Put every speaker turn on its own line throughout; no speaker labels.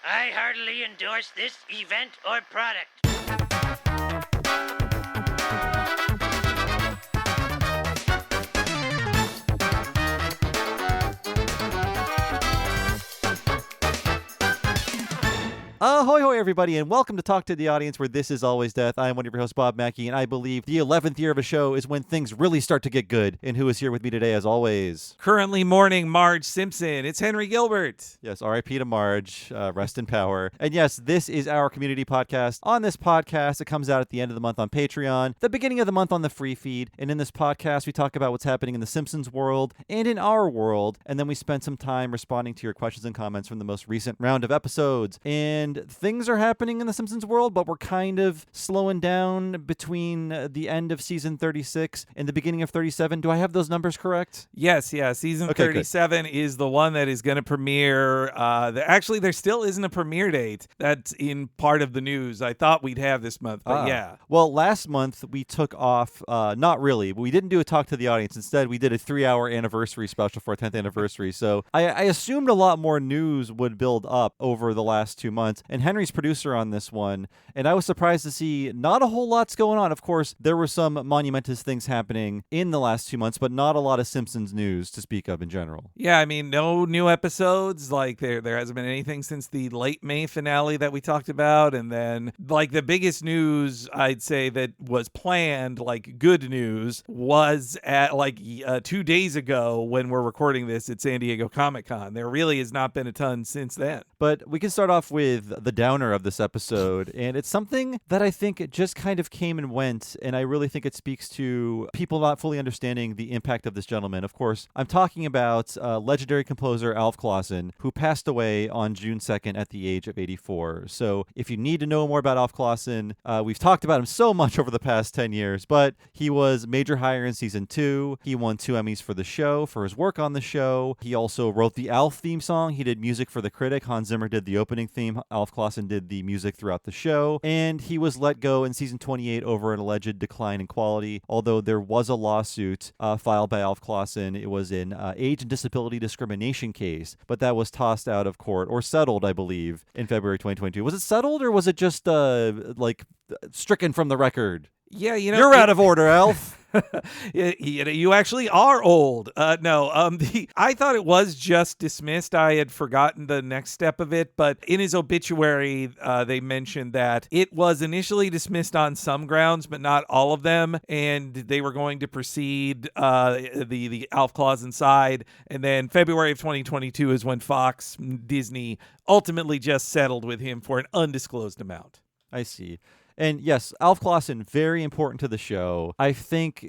I heartily endorse this event or product.
Ahoy, hoy, everybody, and welcome to Talk to the Audience, where this is always death. I am one of your hosts, Bob Mackey, and I believe the 11th year of a show is when things really start to get good. And who is here with me today, as always?
Currently mourning Marge Simpson. It's Henry Gilbert.
Yes, R.I.P. to Marge. Rest in power. And yes, this is our community podcast. On this podcast, it comes out at the end of the month on Patreon, the beginning of the month on the free feed. And in this podcast, we talk about what's happening in the Simpsons world and in our world. And then we spend some time responding to your questions and comments from the most recent round of episodes. And things are happening in the Simpsons world, but we're kind of slowing down between the end of season 36 and the beginning of 37. Do I have those numbers correct?
Yes. Season 37 good. Is the one that is going to premiere. Actually, there still isn't a premiere date. That's in part of the news. I thought we'd have this month, but yeah.
Well, last month we took off, not really, but we didn't do a Talk to the Audience. Instead, we did a 3-hour anniversary special for our 10th anniversary. So I assumed a lot more news would build up over the last 2 months. And Henry's producer on this one, and I was surprised to see not a whole lot's going on. Of course, there were some monumentous things happening in the last 2 months, but not a lot of Simpsons news to speak of in general.
Yeah, I mean, no new episodes. Like, there hasn't been anything since the late May finale that we talked about. And then, like, the biggest news, I'd say, that was planned, like, good news, was at, 2 days ago when we're recording this at San Diego Comic-Con. There really has not been a ton since then.
But we can start off with the downer of this episode, and it's something that I think just kind of came and went, and I really think it speaks to people not fully understanding the impact of this gentleman. Of course, I'm talking about legendary composer Alf Clausen, who passed away on June 2nd at the age of 84. So if you need to know more about Alf Clausen, we've talked about him so much over the past 10 years, but he was major hire in season 2. He won 2 Emmys for the show, for his work on the show. He also wrote the Alf theme song. He did music for the critic. Hans Zimmer did the opening theme. Alf Clausen did the music throughout the show, and he was let go in season 28 over an alleged decline in quality, although there was a lawsuit filed by Alf Clausen. It was an age and disability discrimination case, but that was tossed out of court, or settled, I believe, in February 2022. Was it settled, or was it just stricken from the record?
Yeah,
you're out of order, Alf.
You actually are old. I thought it was just dismissed. I had forgotten the next step of it, but in his obituary, they mentioned that it was initially dismissed on some grounds, but not all of them, and they were going to proceed the Alf Clausen side, and then February of 2022 is when Fox, Disney, ultimately just settled with him for an undisclosed amount.
I see. And yes, Alf Clausen, very important to the show. I think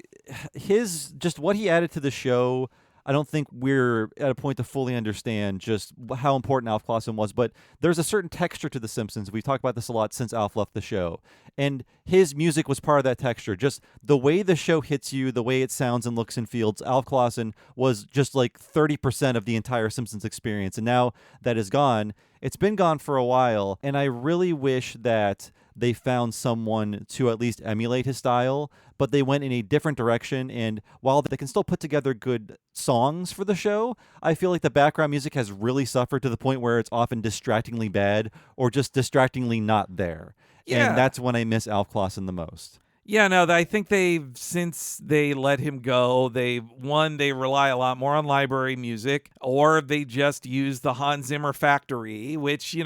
what he added to the show, I don't think we're at a point to fully understand just how important Alf Clausen was, but there's a certain texture to The Simpsons. We've talked about this a lot since Alf left the show. And his music was part of that texture. Just the way the show hits you, the way it sounds and looks and feels, Alf Clausen was just like 30% of the entire Simpsons experience. And now that is gone, it's been gone for a while, and I really wish that they found someone to at least emulate his style, but they went in a different direction. And while they can still put together good songs for the show, I feel like the background music has really suffered to the point where it's often distractingly bad or just distractingly not there.
Yeah.
And that's when I miss Alf Clausen the most.
Yeah, no, I think since they let him go, they rely a lot more on library music, or they just use the Hans Zimmer factory, which,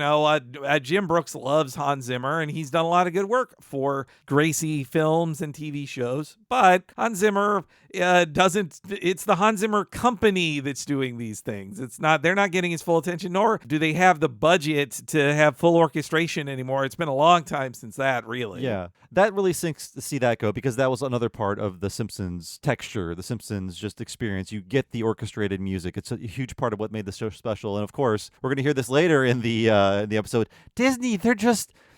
Jim Brooks loves Hans Zimmer, and he's done a lot of good work for Gracie films and TV shows. But Hans Zimmer it's the Hans Zimmer company that's doing these things. They're not getting his full attention, nor do they have the budget to have full orchestration anymore. It's been a long time since that, really.
Yeah, that really sinks to see that go, because that was another part of the Simpsons texture, the Simpsons just experience. You get the orchestrated music. It's a huge part of what made the show special. And of course, we're going to hear this later in the episode. Disney,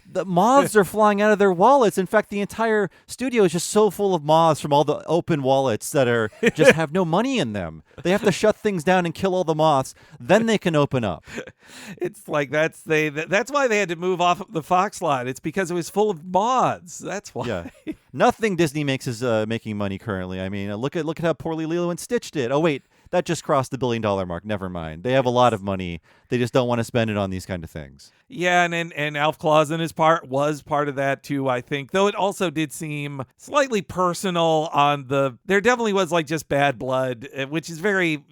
the moths are flying out of their wallets. In fact, the entire studio is just so full of moths from all the open wallets that just have no money in them. They have to shut things down and kill all the moths. Then they can open up.
It's like that's why they had to move off the Fox lot. It's because it was full of moths. That's why.
Yeah. Nothing Disney makes is making money currently. I mean, look at how poorly Lilo and Stitch did. Oh wait, that just crossed the $1 billion mark. Never mind. They have a lot of money. They just don't want to spend it on these kind of things.
Yeah, and Alf Clausen was part of that too, I think. Though it also did seem slightly personal on there definitely was like just bad blood, which is very,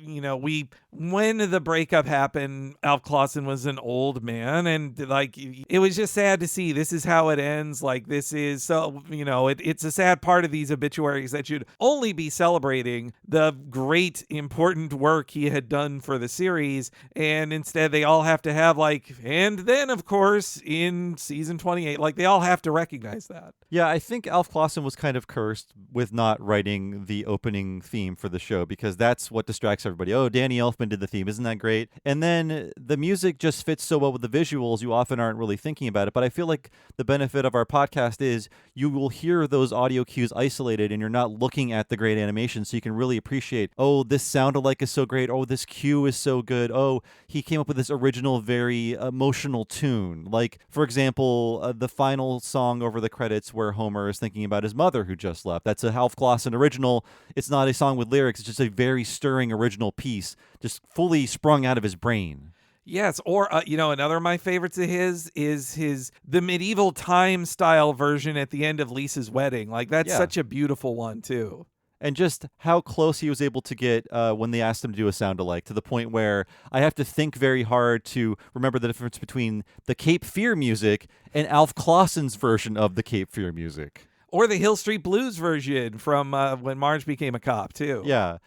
when the breakup happened, Alf Clausen was an old man, and like it was just sad to see this is how it ends. Like this is so, it's a sad part of these obituaries that should only be celebrating the great important work he had done for the series, and instead they all have to have like, and then of course in season 28, like they all have to recognize that.
Yeah, I think Alf Clausen was kind of cursed with not writing the opening theme for the show, because that's what distracts everybody. Oh, Danny Elfman did the theme. Isn't that great? And then the music just fits so well with the visuals, you often aren't really thinking about it. But I feel like the benefit of our podcast is you will hear those audio cues isolated and you're not looking at the great animation, so you can really appreciate, oh, this sound alike is so great. Oh, this cue is so good. Oh, he came up with this original, very emotional tune. Like, for example, the final song over the credits where Homer is thinking about his mother who just left. That's a Alf Clausen original. It's not a song with lyrics. It's just a very stirring original piece, just fully sprung out of his brain.
Yes, or another of my favorites of his is the medieval time style version at the end of Lisa's wedding. Like that's such a beautiful one too.
And just how close he was able to get when they asked him to do a sound alike, to the point where I have to think very hard to remember the difference between the Cape Fear music and Alf Clausen's version of the Cape Fear music.
Or the Hill Street Blues version from when Marge became a cop, too.
Yeah.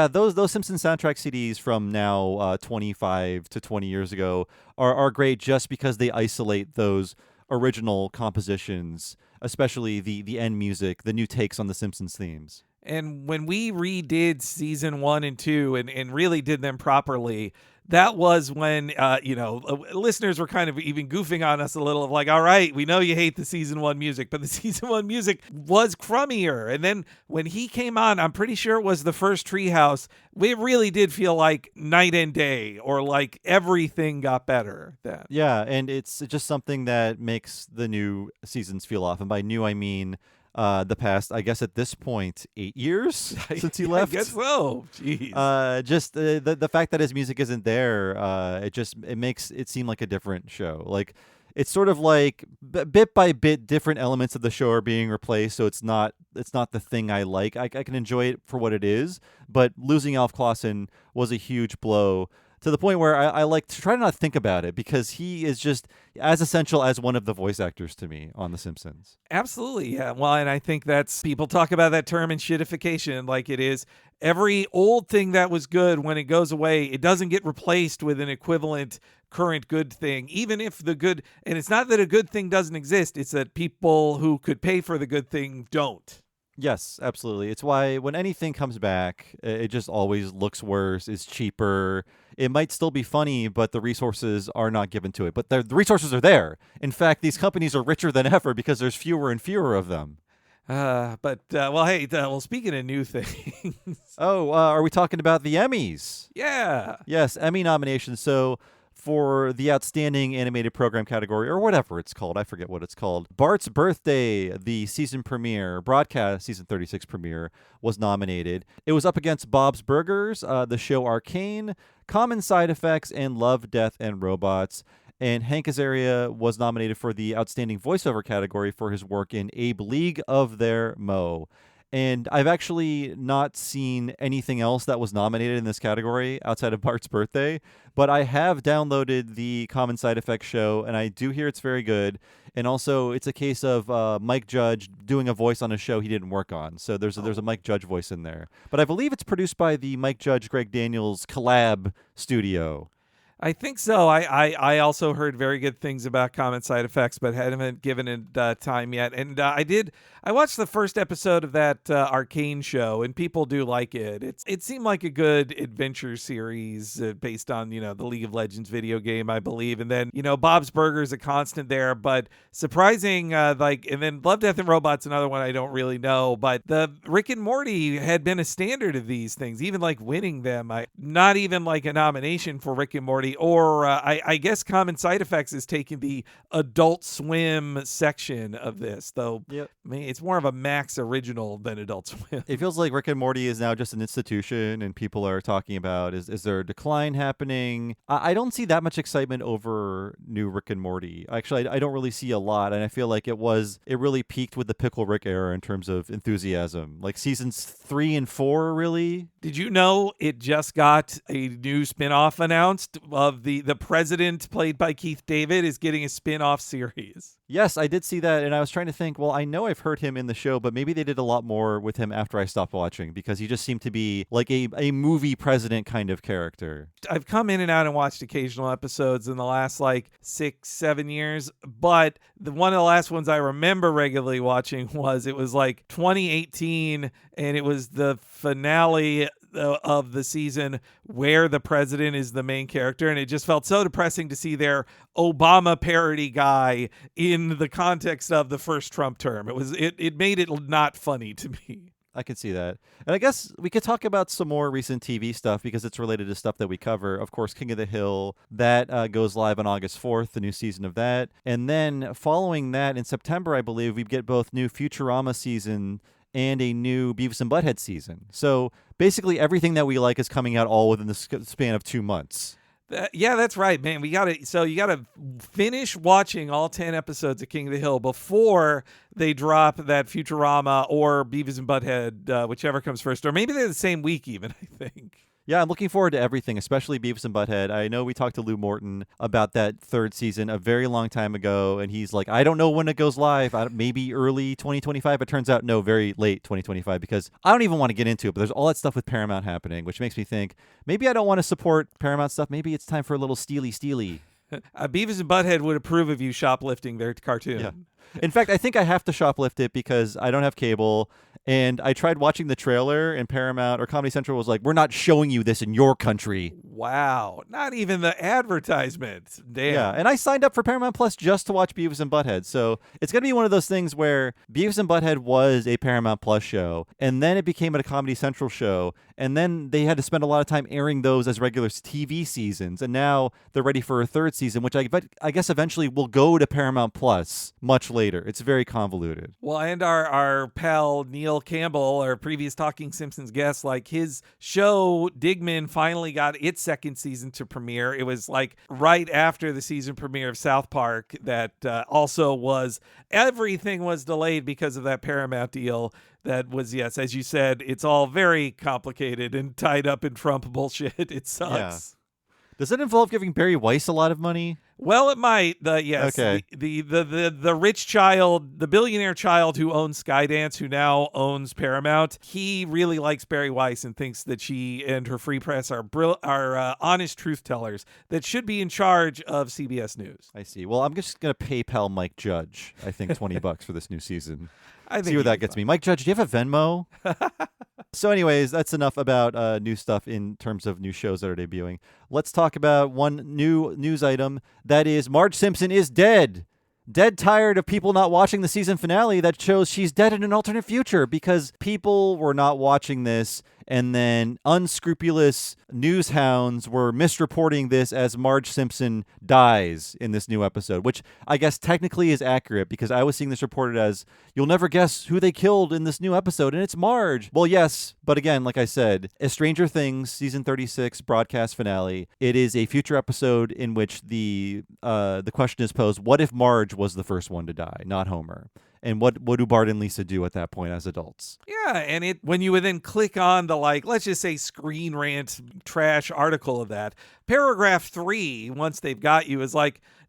Those Simpsons soundtrack CDs from now 25 to 20 years ago are great just because they isolate those original compositions, especially the end music, the new takes on the Simpsons themes.
And when we redid season 1 and 2 and really did them properly, that was when, listeners were kind of even goofing on us a little of like, all right, we know you hate the season 1 music, but the season 1 music was crummier. And then when he came on, I'm pretty sure it was the first Treehouse, it really did feel like night and day, or like everything got better then.
Yeah, and it's just something that makes the new seasons feel off. And by new, I mean the past, I guess at this point, 8 years since he left.
I guess so. Jeez.
Just the fact that his music isn't there, it makes it seem like a different show. Like it's sort of like bit by bit, different elements of the show are being replaced. So it's not the thing I like. I can enjoy it for what it is, but losing Alf Clausen was a huge blow. To the point where I like to try to not think about it, because he is just as essential as one of the voice actors to me on The Simpsons.
Absolutely, yeah. Well, and I think people talk about that term in shitification, like it is every old thing that was good, when it goes away, it doesn't get replaced with an equivalent current good thing, even if the good, and it's not that a good thing doesn't exist, it's that people who could pay for the good thing don't.
Yes, absolutely. It's why when anything comes back, it just always looks worse, is cheaper. It might still be funny, but the resources are not given to it. But the resources are there. In fact, these companies are richer than ever because there's fewer and fewer of them.
Speaking of new things.
Are we talking about the Emmys?
Yeah.
Yes, Emmy nominations. So for the Outstanding Animated Program category, or whatever it's called. I forget what it's called. Bart's Birthday, the season premiere, broadcast season 36 premiere, was nominated. It was up against Bob's Burgers, the show Arcane, Common Side Effects, and Love, Death, and Robots. And Hank Azaria was nominated for the Outstanding Voiceover category for his work in Abe League of Their Mo. And I've actually not seen anything else that was nominated in this category outside of Bart's Birthday, but I have downloaded the Common Side Effects show, and I do hear it's very good. And also, it's a case of Mike Judge doing a voice on a show he didn't work on. So there's a Mike Judge voice in there. But I believe it's produced by the Mike Judge, Greg Daniels collab studio.
I think so. I also heard very good things about Common Side Effects, but haven't given it time yet. And I watched the first episode of that Arcane show, and people do like it. It seemed like a good adventure series based on, the League of Legends video game, I believe. And then, Bob's Burgers a constant there, but surprising, and then Love, Death, and Robots, another one I don't really know. But the Rick and Morty had been a standard of these things, even like winning them. Not even like a nomination for Rick and Morty Morty, or I guess Common Side Effects is taking the Adult Swim section of this, though.
Yep.
I mean, it's more of a Max original than Adult Swim.
It feels like Rick and Morty is now just an institution, and people are talking about is there a decline happening? I don't see that much excitement over new Rick and Morty. Actually, I don't really see a lot, and I feel like it really peaked with the Pickle Rick era in terms of enthusiasm. Like seasons 3 and 4, really.
Did you know it just got a new spinoff announced of the president played by Keith David is getting a spinoff series?
Yes, I did see that, and I was trying to think, well, I know I've heard him in the show, but maybe they did a lot more with him after I stopped watching, because he just seemed to be like a movie president kind of character.
I've come in and out and watched occasional episodes in the last 6-7 years, but one of the last ones I remember regularly watching was 2018, and it was the finale of the season where the president is the main character, and it just felt so depressing to see their Obama parody guy in the context of the first Trump term. It made it not funny to me.
I can see that. And I guess we could talk about some more recent TV stuff because it's related to stuff that we cover. Of course, King of the Hill, that goes live on August 4th, the new season of that. And then following that in September, I believe, we get both new Futurama season and a new Beavis and Butthead season. So basically everything that we like is coming out all within the span of 2 months.
Yeah, that's right, man. You gotta finish watching all 10 episodes of King of the Hill before they drop that Futurama or Beavis and Butthead, whichever comes first, or maybe they're the same week even, I think.
Yeah, I'm looking forward to everything, especially Beavis and Butthead. I know we talked to Lou Morton about that third season a very long time ago, and he's like, I don't know when it goes live. Maybe early 2025. It turns out, no, very late 2025, because I don't even want to get into it, but there's all that stuff with Paramount happening, which makes me think, maybe I don't want to support Paramount stuff. Maybe it's time for a little Steely.
Beavis and Butthead would approve of you shoplifting their cartoon.
Yeah. In fact, I think I have to shoplift it because I don't have cable. And I tried watching the trailer, and Paramount or Comedy Central was like, we're not showing you this in your country.
Wow. Not even the advertisement. Damn.
Yeah, and I signed up for Paramount Plus just to watch Beavis and Butthead. So it's going to be one of those things where Beavis and Butthead was a Paramount Plus show, and then it became a Comedy Central show, and then they had to spend a lot of time airing those as regular TV seasons, and now they're ready for a third season, which I guess eventually will go to Paramount Plus much later. It's very convoluted.
Well, and our pal Neil Campbell, our previous Talking Simpsons guest, his show Digman finally got its second season to premiere. It was right after the season premiere of South Park that also everything was delayed because of that Paramount deal. That was, yes, as you said, it's all very complicated and tied up in Trump bullshit. It sucks.
Yeah. Does it involve giving Barry Weiss a lot of money?
Well, it might. Yes.
Okay.
The rich child, the billionaire child who owns Skydance, who now owns Paramount, he really likes Barry Weiss and thinks that she and her free press are honest truth tellers that should be in charge of CBS News.
I see. Well, I'm just going to PayPal Mike Judge, I think, $20 for this new season.
I think
see where that gets me. Mike Judge, do you have a Venmo? So anyways, that's enough about new stuff in terms of new shows that are debuting. Let's talk about one new news item. That is Marge Simpson is dead. Dead tired of people not watching the season finale that shows she's dead in an alternate future because people were not watching this, and then unscrupulous news hounds were misreporting this as Marge Simpson dies in this new episode, which I guess technically is accurate because I was seeing this reported as, you'll never guess who they killed in this new episode, and it's Marge. Well, yes, but again, like I said, A Stranger Things season 36 broadcast finale, it is a future episode in which the question is posed, what if Marge was the first one to die, not Homer? And what do Bart and Lisa do at that point as adults?
Yeah, and when you would then click on the let's just say Screen Rant trash article of that, paragraph 3, once they've got you, is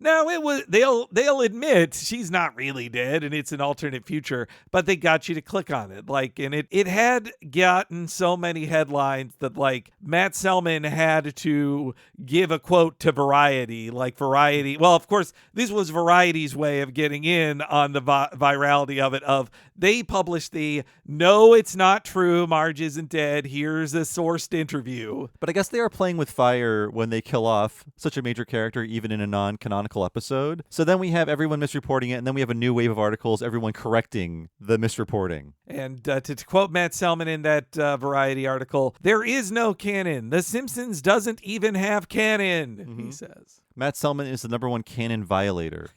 no, it was they'll admit she's not really dead and it's an alternate future, but they got you to click on it. And it had gotten so many headlines that Matt Selman had to give a quote to Variety, Variety. Well, of course, this was Variety's way of getting in on the viral virality of it, of they published the, no, it's not true, Marge isn't dead, here's a sourced interview.
But I guess they are playing with fire when they kill off such a major character, even in a non-canonical episode. So then we have everyone misreporting it, and then we have a new wave of articles, everyone correcting the misreporting.
And to quote Matt Selman in that Variety article, there is no canon. The Simpsons doesn't even have canon, he says.
Matt Selman is the #1 canon violator.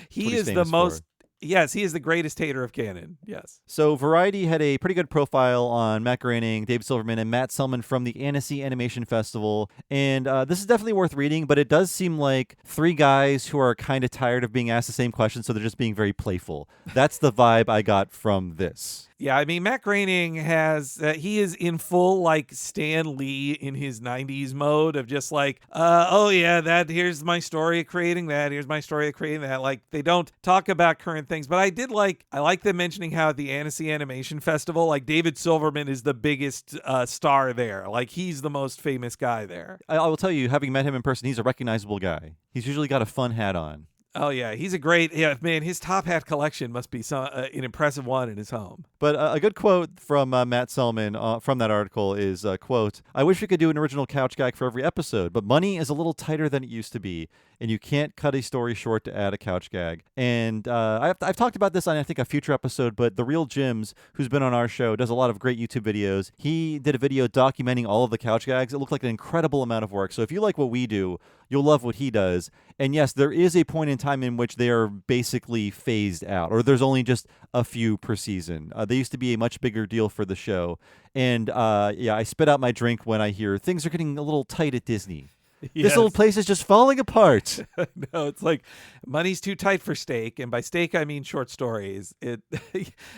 He is the most... Yes, he is the greatest hater of canon. Yes.
So Variety had a pretty good profile on Matt Groening, David Silverman, and Matt Selman from the Annecy Animation Festival. And this is definitely worth reading, but it does seem like three guys who are kind of tired of being asked the same question, so they're just being very playful. That's the vibe I got from this.
Yeah, I mean, Matt Groening has, he is in full, like, Stan Lee in his 90s mode of just like, oh yeah, here's my story of creating that, here's my story of creating that. Like, they don't talk about current things, but I like them mentioning how at the Annecy Animation Festival, like, David Silverman is the biggest star there. Like, he's the most famous guy there.
I will tell you, having met him in person, he's a recognizable guy. He's usually got a fun hat on.
Oh, yeah. He's a great... Yeah, man, his top hat collection must be an impressive one in his home.
But a good quote from Matt Selman from that article is, quote, "I wish we could do an original couch gag for every episode, but money is a little tighter than it used to be, and you can't cut a story short to add a couch gag." And I've talked about this on, I think, a future episode, but The Real Jims, who's been on our show, does a lot of great YouTube videos. He did a video documenting all of the couch gags. It looked like an incredible amount of work. So if you like what we do, you'll love what he does. And yes, there is a point in time in which they are basically phased out, or there's only just a few per season. They used to be a much bigger deal for the show. And yeah, I spit out my drink when I hear things are getting a little tight at Disney. Yes. This old place is just falling apart.
No, it's like money's too tight for steak, and by steak I mean short stories.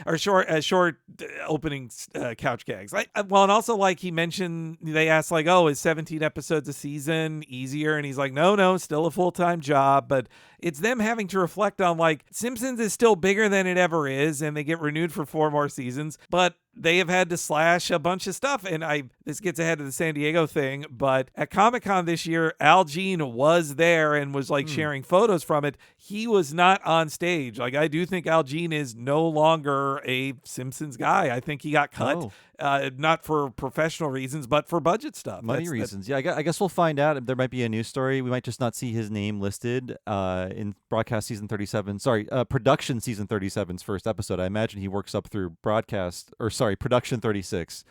Or short opening couch gags. Well, and also, like, he mentioned, they asked, like, oh, is 17 episodes a season easier? And he's like, no, still a full-time job. But it's them having to reflect on, like, Simpsons is still bigger than it ever is, and they get renewed for 4 more seasons, but they have had to slash a bunch of stuff. And this gets ahead of the San Diego thing, but at Comic-Con this year, Al Jean was there and was like sharing photos from it. He was not on stage. Like, I do think Al Jean is no longer a Simpsons guy. I think he got cut. Not for professional reasons, but for budget stuff.
Money reasons. Yeah, I guess we'll find out. There might be a news story. We might just not see his name listed in broadcast season 37. Production season 37's first episode. I imagine he works up through production 36.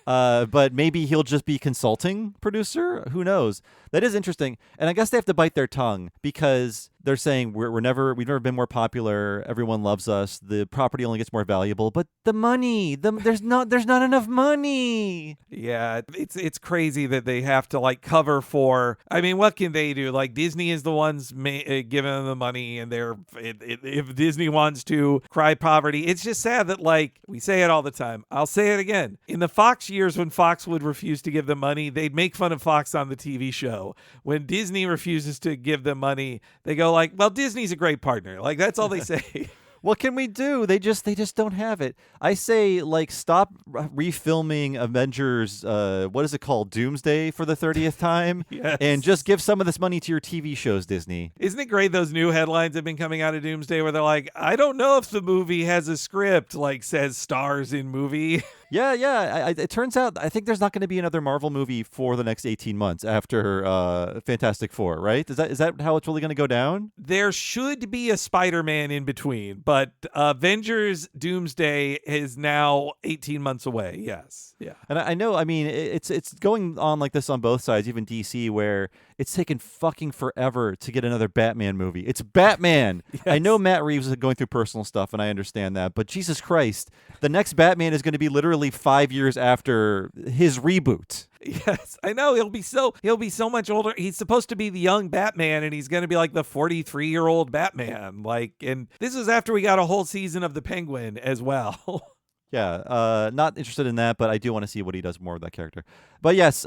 But maybe he'll just be consulting producer. Who knows? That is interesting. And I guess they have to bite their tongue because they're saying we've never been more popular. Everyone loves us. The property only gets more valuable, but the money, there's not enough money.
Yeah, it's crazy that they have to, like, cover for. I mean, what can they do? Like, Disney is the ones giving them the money, and if Disney wants to cry poverty, it's just sad that, like, we say it all the time. I'll say it again. In the Fox years, when Fox would refuse to give them money, they'd make fun of Fox on the TV show. When Disney refuses to give them money, they go like, well, Disney's a great partner. Like, that's all they say.
What can we do? They just don't have it. I say, like, stop refilming Avengers, what is it called? Doomsday for the 30th time?
Yes.
And just give some of this money to your TV shows, Disney.
Isn't it great those new headlines have been coming out of Doomsday where they're like, I don't know if the movie has a script, like, says stars in movie.
Yeah. It turns out, I think there's not going to be another Marvel movie for the next 18 months after Fantastic Four, right? Is that how it's really going to go down?
There should be a Spider-Man in between, but Avengers Doomsday is now 18 months away. Yes. Yeah.
And I know, I mean, it's going on like this on both sides, even DC, where it's taken fucking forever to get another Batman movie. It's Batman. Yes. I know Matt Reeves is going through personal stuff, and I understand that, but Jesus Christ, the next Batman is going to be literally 5 years after his reboot.
Yes, I know. He'll be so much older. He's supposed to be the young Batman, and he's going to be like the 43-year-old Batman. Like, and this was after we got a whole season of the Penguin as well.
Yeah, not interested in that, but I do want to see what he does more with that character. But yes,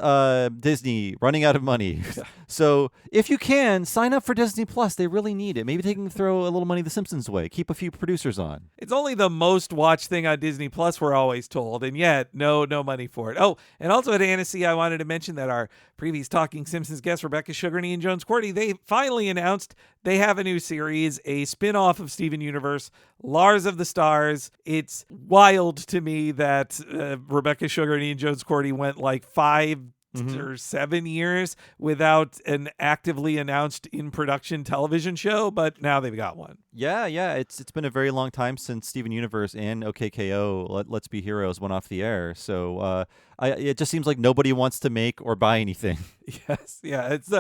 Disney running out of money.
Yeah.
So if you can, sign up for Disney Plus. They really need it. Maybe they can throw a little money The Simpsons way. Keep a few producers on.
It's only the most watched thing on Disney Plus, we're always told, and yet no money for it. Oh, and also at Annecy, I wanted to mention that our previous Talking Simpsons guests, Rebecca Sugar and Ian Jones-Quartey, they finally announced they have a new series, a spin-off of Steven Universe, Lars of the Stars. It's wild to me that Rebecca Sugar and Ian Jones-Quartey went like 5 or 7 years without an actively announced in-production television show, but now they've got one.
Yeah. It's been a very long time since Steven Universe and OKKO, Let's Be Heroes, went off the air. So it just seems like nobody wants to make or buy anything.
Yes, yeah. It's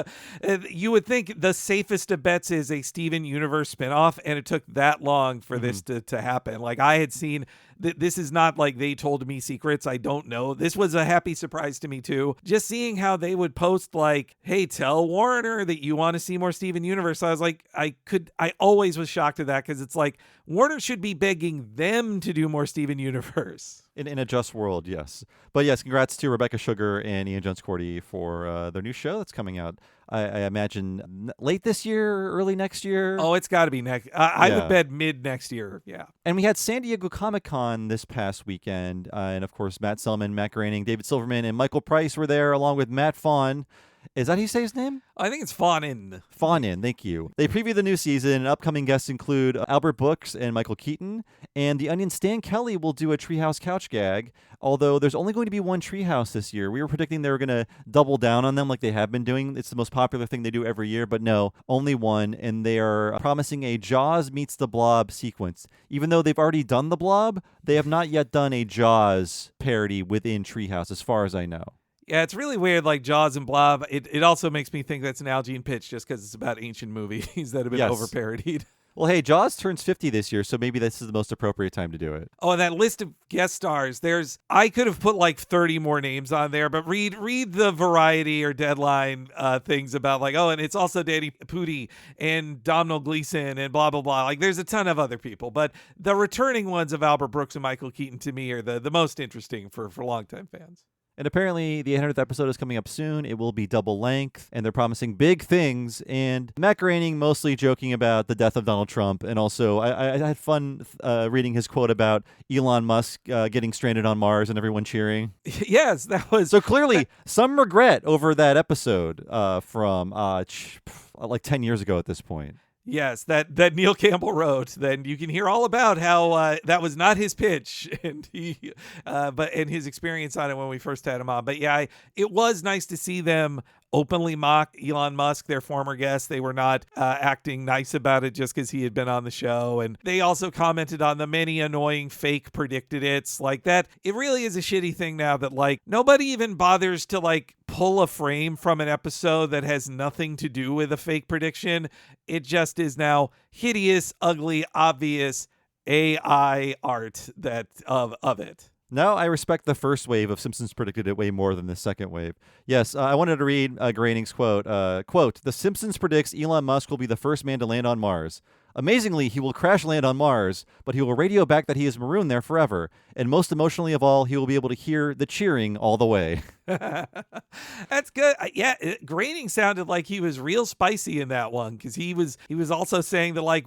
you would think the safest of bets is a Steven Universe spinoff, and it took that long for this to happen. Like, I had seen this is not like they told me secrets. I don't know. This was a happy surprise to me too. Just seeing how they would post like, "Hey, tell Warner that you want to see more Steven Universe." I was like, I always was shocked at that, because it's like Warner should be begging them to do more Steven Universe.
In a just world, yes. But yes, congrats to Rebecca Sugar and Ian Jones-Quartey for their new show that's coming out. I imagine late this year, early next year.
Oh, it's got to be next. I would bet mid next year. Yeah.
And we had San Diego Comic-Con this past weekend. And of course, Matt Selman, Matt Groening, David Silverman, and Michael Price were there, along with Matt Fawn. Is that how you say his name?
I think it's Fawnin.
Fawnin, thank you. They preview the new season, and upcoming guests include Albert Brooks and Michael Keaton. And The Onion's Stan Kelly will do a Treehouse couch gag, although there's only going to be one Treehouse this year. We were predicting they were going to double down on them like they have been doing. It's the most popular thing they do every year, but no, only one. And they are promising a Jaws meets the Blob sequence. Even though they've already done the Blob, they have not yet done a Jaws parody within Treehouse, as far as I know.
Yeah, it's really weird, like Jaws and Blob. It also makes me think that's an Algene pitch, just because it's about ancient movies that have been over-parodied.
Well, hey, Jaws turns 50 this year, so maybe this is the most appropriate time to do it.
Oh, and that list of guest stars, I could have put like 30 more names on there, but read the Variety or Deadline things about like, oh, and it's also Danny Pudi and Domhnall Gleeson and blah, blah, blah. Like, there's a ton of other people, but the returning ones of Albert Brooks and Michael Keaton to me are the most interesting for longtime fans.
And apparently the 800th episode is coming up soon. It will be double length, and they're promising big things. And Matt Groening mostly joking about the death of Donald Trump. And also, I had fun reading his quote about Elon Musk getting stranded on Mars and everyone cheering.
Yes, that was...
So clearly, some regret over that episode from like 10 years ago at this point.
Yes, that Neil Campbell wrote. Then you can hear all about how that was not his pitch, and and his experience on it when we first had him on. But yeah, it was nice to see them openly mock Elon Musk, their former guest. They were not acting nice about it just because he had been on the show. And they also commented on the many annoying fake predicted it's like that. It really is a shitty thing now that like nobody even bothers to like pull a frame from an episode that has nothing to do with a fake prediction. It just is now hideous, ugly, obvious AI art of it.
No, I respect the first wave of Simpsons predicted it way more than the second wave. Yes, I wanted to read Groening's quote. Quote, "The Simpsons predicts Elon Musk will be the first man to land on Mars. Amazingly, he will crash land on Mars, but he will radio back that he is marooned there forever. And most emotionally of all, he will be able to hear the cheering all the way."
That's good. Yeah, Groening sounded like he was real spicy in that one, because he was also saying that like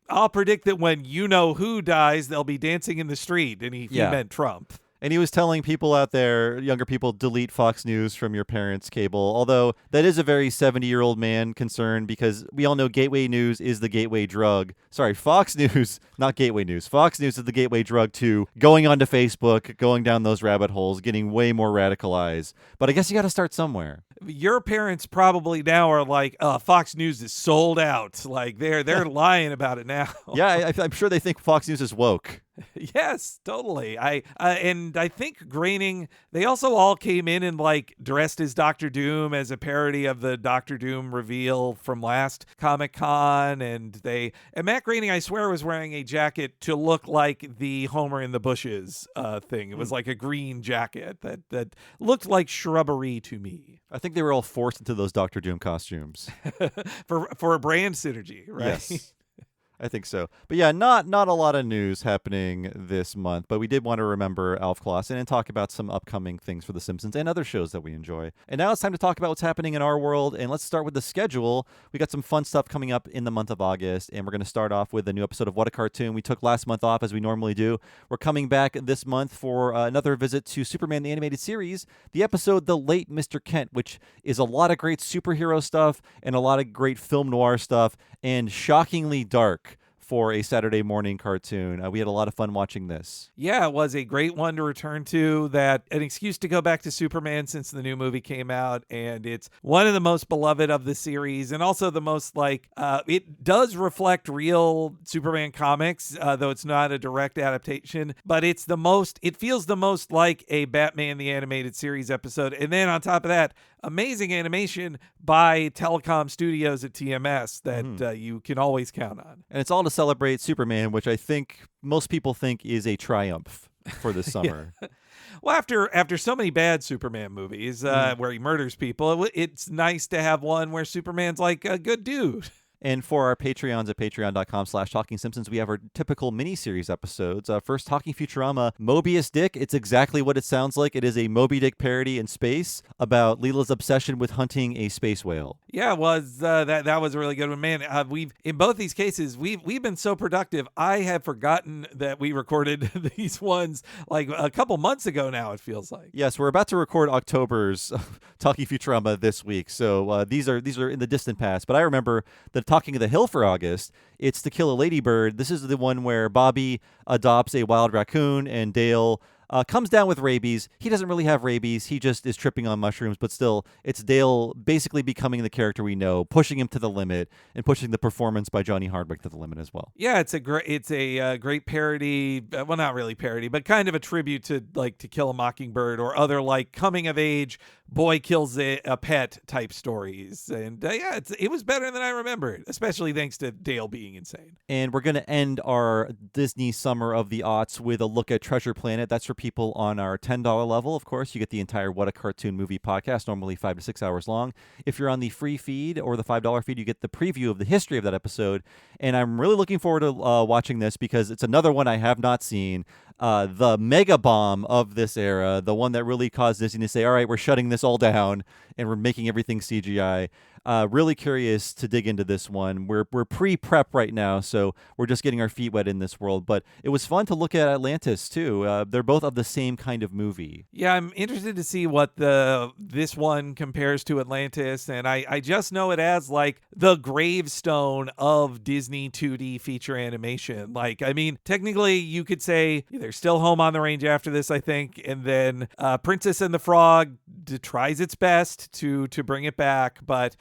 I'll predict that when you know who dies, they'll be dancing in the street, and he meant Trump.
And he was telling people out there, younger people, delete Fox News from your parents' cable. Although that is a very 70-year-old man concern, because we all know gateway news is the gateway drug. Sorry, Fox News, not gateway news. Fox News is the gateway drug to going onto Facebook, going down those rabbit holes, getting way more radicalized. But I guess you got to start somewhere.
Your parents probably now are like, Fox News is sold out. Like they're lying about it now.
Yeah, I'm sure they think Fox News is woke.
Yes, totally. And I think Groening, they also all came in and like dressed as Dr. Doom as a parody of the Dr. Doom reveal from last Comic-Con, and Matt Groening, I swear, was wearing a jacket to look like the Homer in the Bushes thing. It was like a green jacket that looked like shrubbery to me.
I think they were all forced into those Dr. Doom costumes
for a brand synergy, right?
Yes. I think so. But yeah, not a lot of news happening this month, but we did want to remember Alf Clausen and talk about some upcoming things for The Simpsons and other shows that we enjoy. And now it's time to talk about what's happening in our world, and let's start with the schedule. We got some fun stuff coming up in the month of August, and we're going to start off with a new episode of What a Cartoon. We took last month off as we normally do. We're coming back this month for another visit to Superman the Animated Series, the episode The Late Mr. Kent, which is a lot of great superhero stuff and a lot of great film noir stuff, and shockingly dark for a Saturday morning cartoon. We had a lot of fun watching this.
Yeah, it was a great one to return to, that an excuse to go back to Superman since the new movie came out, and it's one of the most beloved of the series, and also the most it does reflect real Superman comics, though it's not a direct adaptation, but it feels the most like a Batman the Animated Series episode. And then on top of that, amazing animation by Telecom Studios at TMS that you can always count on.
And it's all to celebrate Superman, which I think most people think is a triumph for this summer.
Well, after so many bad Superman movies where he murders people, it's nice to have one where Superman's like a good dude.
And for our Patreons at patreon.com/Talking Simpsons, we have our typical miniseries episodes. First, Talking Futurama, Mobius Dick. It's exactly what it sounds like. It is a Moby Dick parody in space about Leela's obsession with hunting a space whale.
Yeah, it was. That was a really good one, man. We've in both these cases we've been so productive. I have forgotten that we recorded these ones like a couple months ago now. It feels like.
Yes, we're about to record October's Talking Futurama this week, so these are in the distant past. But I remember that Talking of the Hill for August, it's To Kill a Ladybird. This is the one where Bobby adopts a wild raccoon and Dale comes down with rabies. He doesn't really have rabies. He just is tripping on mushrooms, but still, it's Dale basically becoming the character we know, pushing him to the limit and pushing the performance by Johnny Hardwick to the limit as well.
Yeah, it's a great parody. Well, not really parody, but kind of a tribute to like To Kill a Mockingbird or other like coming of age boy kills a pet type stories. And yeah, it was better than I remembered, especially thanks to Dale being insane.
And we're going to end our Disney Summer of the Aughts with a look at Treasure Planet. That's for people on our $10 level. Of course, you get the entire What a Cartoon movie podcast, normally 5 to 6 hours long. If you're on the free feed or the $5 feed, you get the preview of the history of that episode. And I'm really looking forward to watching this because it's another one I have not seen. The mega bomb of this era, the one that really caused Disney to say, all right, we're shutting this all down and we're making everything CGI. Really curious to dig into this one. We're pre-prep right now, so we're just getting our feet wet in this world. But it was fun to look at Atlantis, too. They're both of the same kind of movie.
Yeah, I'm interested to see what this one compares to Atlantis, and I just know it as like the gravestone of Disney 2D feature animation. Like, I mean, technically you could say they're still home on the range after this, I think, and then Princess and the Frog tries its best to bring it back, but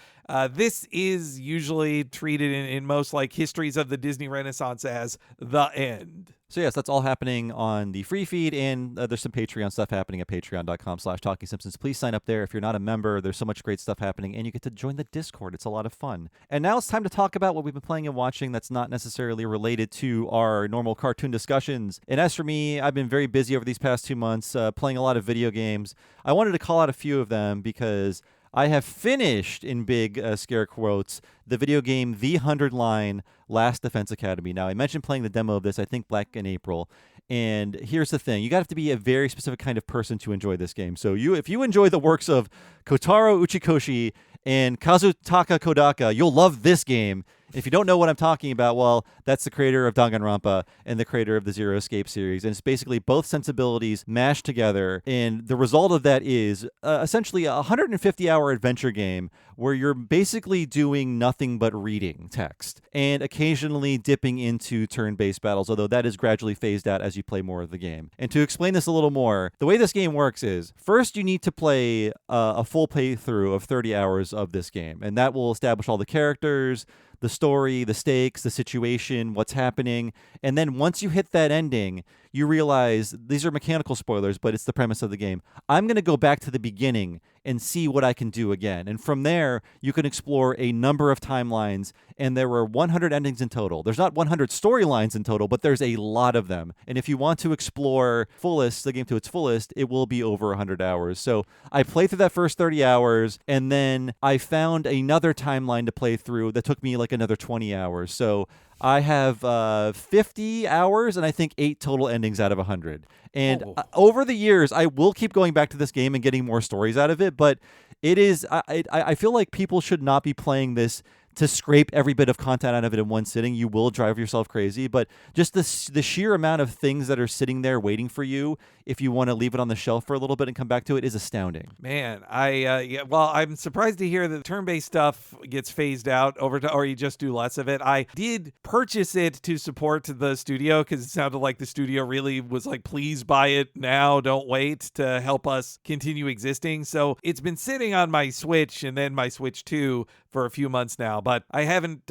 this is usually treated in most like histories of the Disney Renaissance as the end.
So yes, that's all happening on the free feed, and there's some Patreon stuff happening at patreon.com/Talking Simpsons. Please sign up there if you're not a member. There's so much great stuff happening, and you get to join the Discord. It's a lot of fun. And now it's time to talk about what we've been playing and watching that's not necessarily related to our normal cartoon discussions. And as for me, I've been very busy over these past 2 months playing a lot of video games. I wanted to call out a few of them because I have finished, in big scare quotes, the video game The 100 Line Last Defense Academy. Now, I mentioned playing the demo of this, I think, back in April. And here's the thing. You got to have to be a very specific kind of person to enjoy this game. So if you enjoy the works of Kotaro Uchikoshi and Kazutaka Kodaka, you'll love this game. If you don't know what I'm talking about, well, that's the creator of Danganronpa and the creator of the Zero Escape series. And it's basically both sensibilities mashed together. And the result of that is essentially a 150-hour adventure game where you're basically doing nothing but reading text and occasionally dipping into turn-based battles, although that is gradually phased out as you play more of the game. And to explain this a little more, the way this game works is, first you need to play a full playthrough of 30 hours of this game. And that will establish all the characters, the story, the stakes, the situation, what's happening. And then once you hit that ending, you realize, these are mechanical spoilers, but it's the premise of the game. I'm going to go back to the beginning and see what I can do again. And from there, you can explore a number of timelines, and there were 100 endings in total. There's not 100 storylines in total, but there's a lot of them. And if you want to explore the game to its fullest, it will be over 100 hours. So I played through that first 30 hours, and then I found another timeline to play through that took me like another 20 hours. So I have 50 hours and I think 8 total endings out of 100. And over the years, I will keep going back to this game and getting more stories out of it. But it is, I feel like people should not be playing this to scrape every bit of content out of it in one sitting. You will drive yourself crazy, but just the sheer amount of things that are sitting there waiting for you if you want to leave it on the shelf for a little bit and come back to it is astounding.
Man, I'm surprised to hear that turn-based stuff gets phased out over to, or you just do less of it. I did purchase it to support the studio because it sounded like the studio really was like, please buy it now, don't wait, to help us continue existing. So it's been sitting on my Switch and then my Switch 2 for a few months now, but I haven't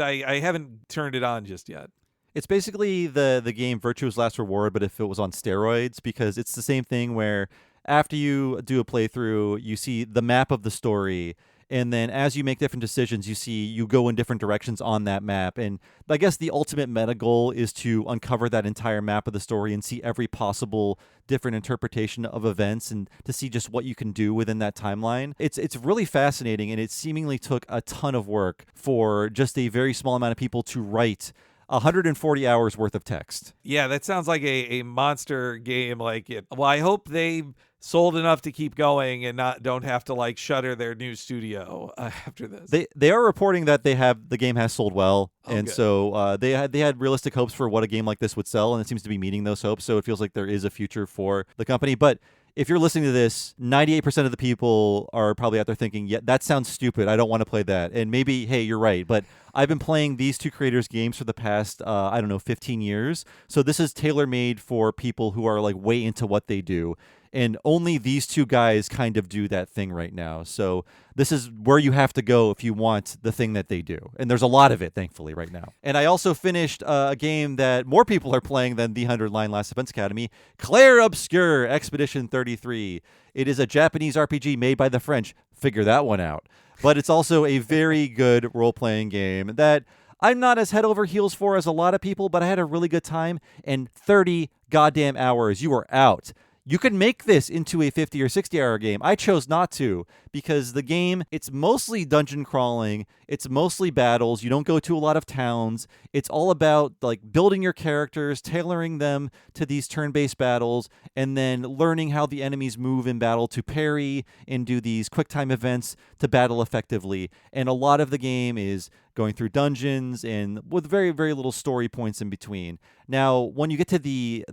turned it on just yet.
It's basically the game Virtue's Last Reward, but if it was on steroids, because it's the same thing where after you do a playthrough, you see the map of the story, and then as you make different decisions, you go in different directions on that map. And I guess the ultimate meta goal is to uncover that entire map of the story and see every possible different interpretation of events and to see just what you can do within that timeline. It's really fascinating, and it seemingly took a ton of work for just a very small amount of people to write 140 hours worth of text.
Yeah, that sounds like a monster game. Like it. Well, I hope they sold enough to keep going and don't have to like shutter their new studio after this.
They are reporting that the game has sold well, and
good.
so they had realistic hopes for what a game like this would sell, and it seems to be meeting those hopes. So it feels like there is a future for the company, but if you're listening to this, 98% of the people are probably out there thinking, yeah, that sounds stupid. I don't want to play that. And maybe, hey, you're right. But I've been playing these two creators' games for the past, 15 years. So this is tailor-made for people who are like way into what they do. And only these two guys kind of do that thing right now. So this is where you have to go if you want the thing that they do. And there's a lot of it, thankfully, right now. And I also finished a game that more people are playing than the 100 Line Last Defense Academy, Claire Obscure Expedition 33. It is a Japanese RPG made by the French. Figure that one out. But it's also a very good role-playing game that I'm not as head over heels for as a lot of people, but I had a really good time. And 30 goddamn hours, you are out. You could make this into a 50 or 60-hour game. I chose not to because the game, it's mostly dungeon crawling. It's mostly battles. You don't go to a lot of towns. It's all about like building your characters, tailoring them to these turn-based battles, and then learning how the enemies move in battle to parry and do these quick-time events to battle effectively. And a lot of the game is going through dungeons and with very, very little story points in between. Now, when you get to the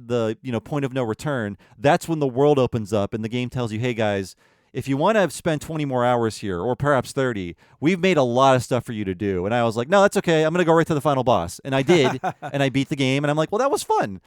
point of no return, that's when the world opens up and the game tells you, hey guys, if you want to spend 20 more hours here, or perhaps 30, we've made a lot of stuff for you to do. And I was like, no, that's okay. I'm going to go right to the final boss. And I did, and I beat the game, and I'm like, well, that was fun.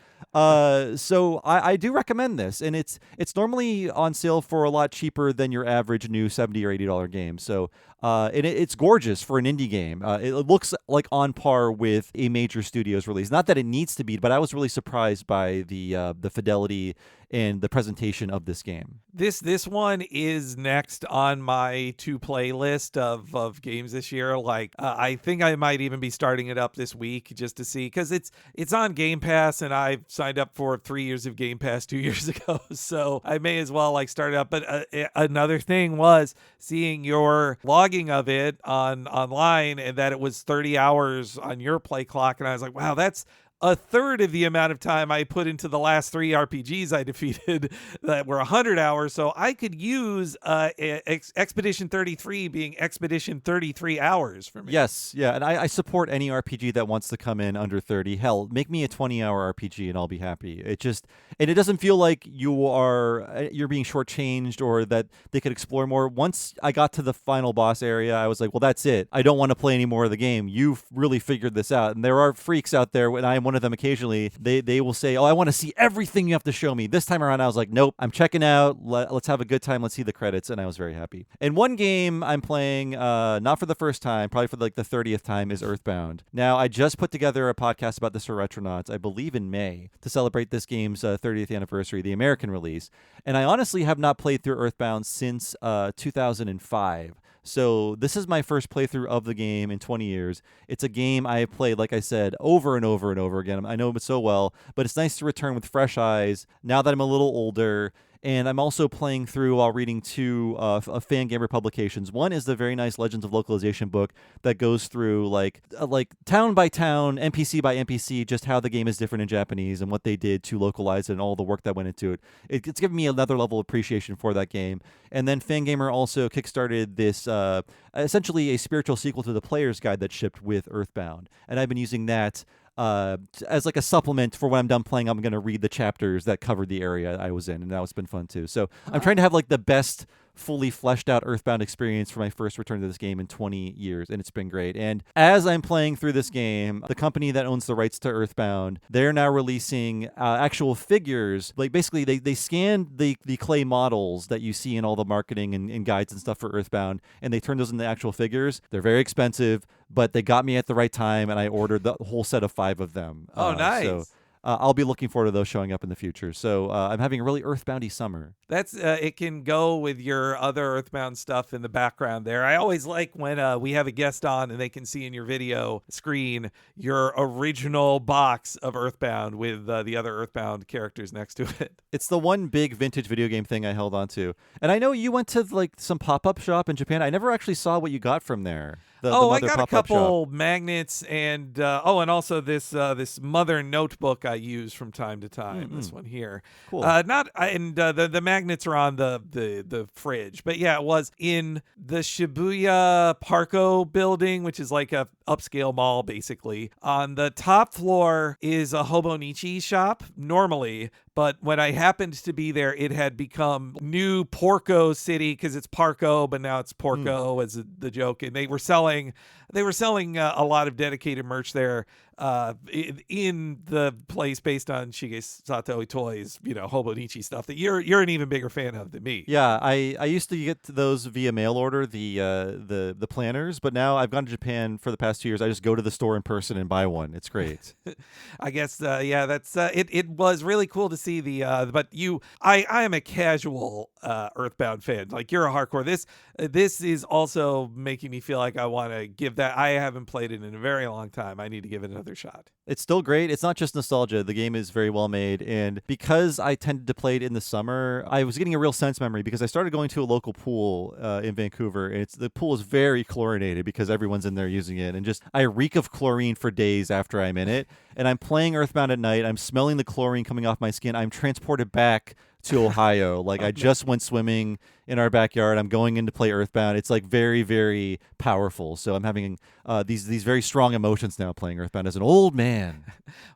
So I do recommend this. And it's normally on sale for a lot cheaper than your average new $70 or $80 game. So and it's gorgeous for an indie game. It looks like on par with a major studio's release. Not that it needs to be, but I was really surprised by the fidelity and the presentation of this game.
This one is next on my to-play list of games this year. Like I think I might even be starting it up this week just to see, because it's on Game Pass, and I've signed up for 3 years of Game Pass 2 years ago, so I may as well like start it up. But another thing was seeing your logging of it online, and that it was 30 hours on your play clock, and I was like, wow, that's a third of the amount of time I put into the last 3 RPGs I defeated that were 100 hours. So I could use Expedition 33 being Expedition 33 hours for me.
Yes, yeah, and I support any RPG that wants to come in under 30. Hell, make me a 20-hour RPG and I'll be happy. It doesn't feel like you're being shortchanged or that they could explore more. Once I got to the final boss area, I was like, well, that's it. I don't want to play any more of the game. You've really figured this out. And there are freaks out there, and I'm one of them occasionally, they will say, oh, I want to see everything you have to show me. This time around, I was like, nope, I'm checking out. Let's have a good time. Let's see the credits. And I was very happy. And one game I'm playing, not for the first time, probably for like the 30th time, is Earthbound. Now, I just put together a podcast about this for Retronauts, I believe in May, to celebrate this game's 30th anniversary, the American release. And I honestly have not played through Earthbound since 2005. So this is my first playthrough of the game in 20 years. It's a game I have played, like I said, over and over and over again. I know it so well, but it's nice to return with fresh eyes now that I'm a little older And I'm also playing through while reading two Fangamer publications. One is the very nice Legends of Localization book that goes through like town by town, NPC by NPC, just how the game is different in Japanese and what they did to localize it and all the work that went into it. It's given me another level of appreciation for that game. And then Fangamer also kickstarted this essentially a spiritual sequel to the Player's Guide that shipped with Earthbound. And I've been using that as like a supplement for when I'm done playing. I'm going to read the chapters that covered the area I was in, and that's been fun too. So I'm trying to have like the best fully fleshed out Earthbound experience for my first return to this game in 20 years, and it's been great. And as I'm playing through this game, the company that owns the rights to Earthbound, they're now releasing actual figures. Like basically they scanned the clay models that you see in all the marketing and guides and stuff for Earthbound, and they turned those into actual figures. They're very expensive, but they got me at the right time, and I ordered the whole set of 5 of them.
Oh, nice.
So I'll be looking forward to those showing up in the future. So I'm having a really Earthboundy summer.
That's it can go with your other Earthbound stuff in the background there. I always like when we have a guest on and they can see in your video screen your original box of Earthbound with the other Earthbound characters next to it.
It's the one big vintage video game thing I held on to. And I know you went to like some pop-up shop in Japan. I never actually saw what you got from there.
I got a couple magnets and also this Mother notebook I use from time to time.
Mm-hmm.
This one here,
cool.
The magnets are on the fridge, but yeah, it was in the Shibuya Parco building, which is like a upscale mall basically. On the top floor is a Hobonichi shop normally. But when I happened to be there, it had become New Porco City because it's Parco, but now it's Porco as the joke. And they were selling a lot of dedicated merch there in the place based on Shigesato Itoi's, Hobonichi stuff that you're an even bigger fan of than me.
Yeah, I used to get those via mail order, the planners, but now I've gone to Japan for the past 2 years. I just go to the store in person and buy one. It's great.
I guess that's it was really cool to see but I am a casual Earthbound fan. Like you're a hardcore. This is also making me feel like I want to give that. I haven't played it in a very long time. I need to give it another shot.
It's still great. It's not just nostalgia. The game is very well made. And because I tended to play it in the summer, I was getting a real sense memory because I started going to a local pool in Vancouver. And the pool is very chlorinated because everyone's in there using it. And just I reek of chlorine for days after I'm in it. And I'm playing Earthbound at night. I'm smelling the chlorine coming off my skin. I'm transported back to Ohio. Like I just went swimming in our backyard. I'm going in to play Earthbound. It's like very, very powerful. So I'm having these very strong emotions now playing Earthbound as an old man.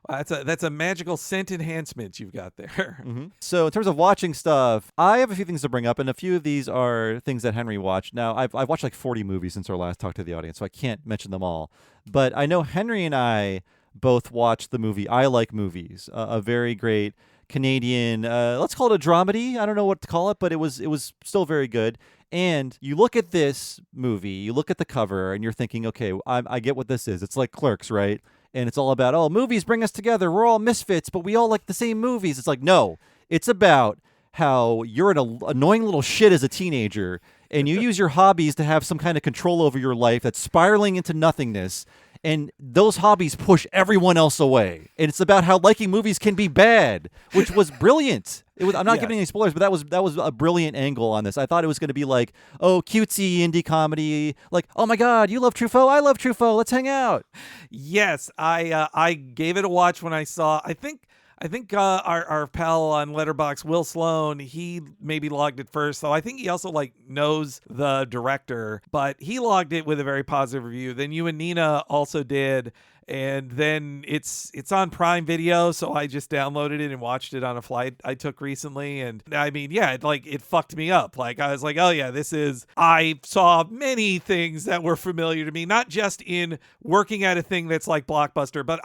Well, that's a magical scent enhancement you've got there.
Mm-hmm. So in terms of watching stuff, I have a few things to bring up, and a few of these are things that Henry watched. Now I've watched like 40 movies since our last talk to the audience, so I can't mention them all. But I know Henry and I both watched the movie I Like Movies, a very great Canadian, let's call it a dramedy. I don't know what to call it, but it was still very good. And you look at this movie, you look at the cover, and you're thinking, okay, I get what this is. It's like Clerks, right? And it's all about, movies bring us together. We're all misfits, but we all like the same movies. It's like, no, it's about how you're an annoying little shit as a teenager, and you use your hobbies to have some kind of control over your life that's spiraling into nothingness. And those hobbies push everyone else away. And it's about how liking movies can be bad, which was brilliant. I'm not giving any spoilers, but that was a brilliant angle on this. I thought it was going to be like, cutesy indie comedy, like, oh my God, you love Truffaut, I love Truffaut, let's hang out.
Yes, I gave it a watch when I saw. I think our pal on Letterboxd, Will Sloan, he maybe logged it first. So I think he also knows the director, but he logged it with a very positive review. Then you and Nina also did. And then it's on Prime Video, so I just downloaded it and watched it on a flight I took recently. And I mean, yeah, it fucked me up. Like I was like, oh yeah, I saw many things that were familiar to me, not just in working at a thing that's like Blockbuster, but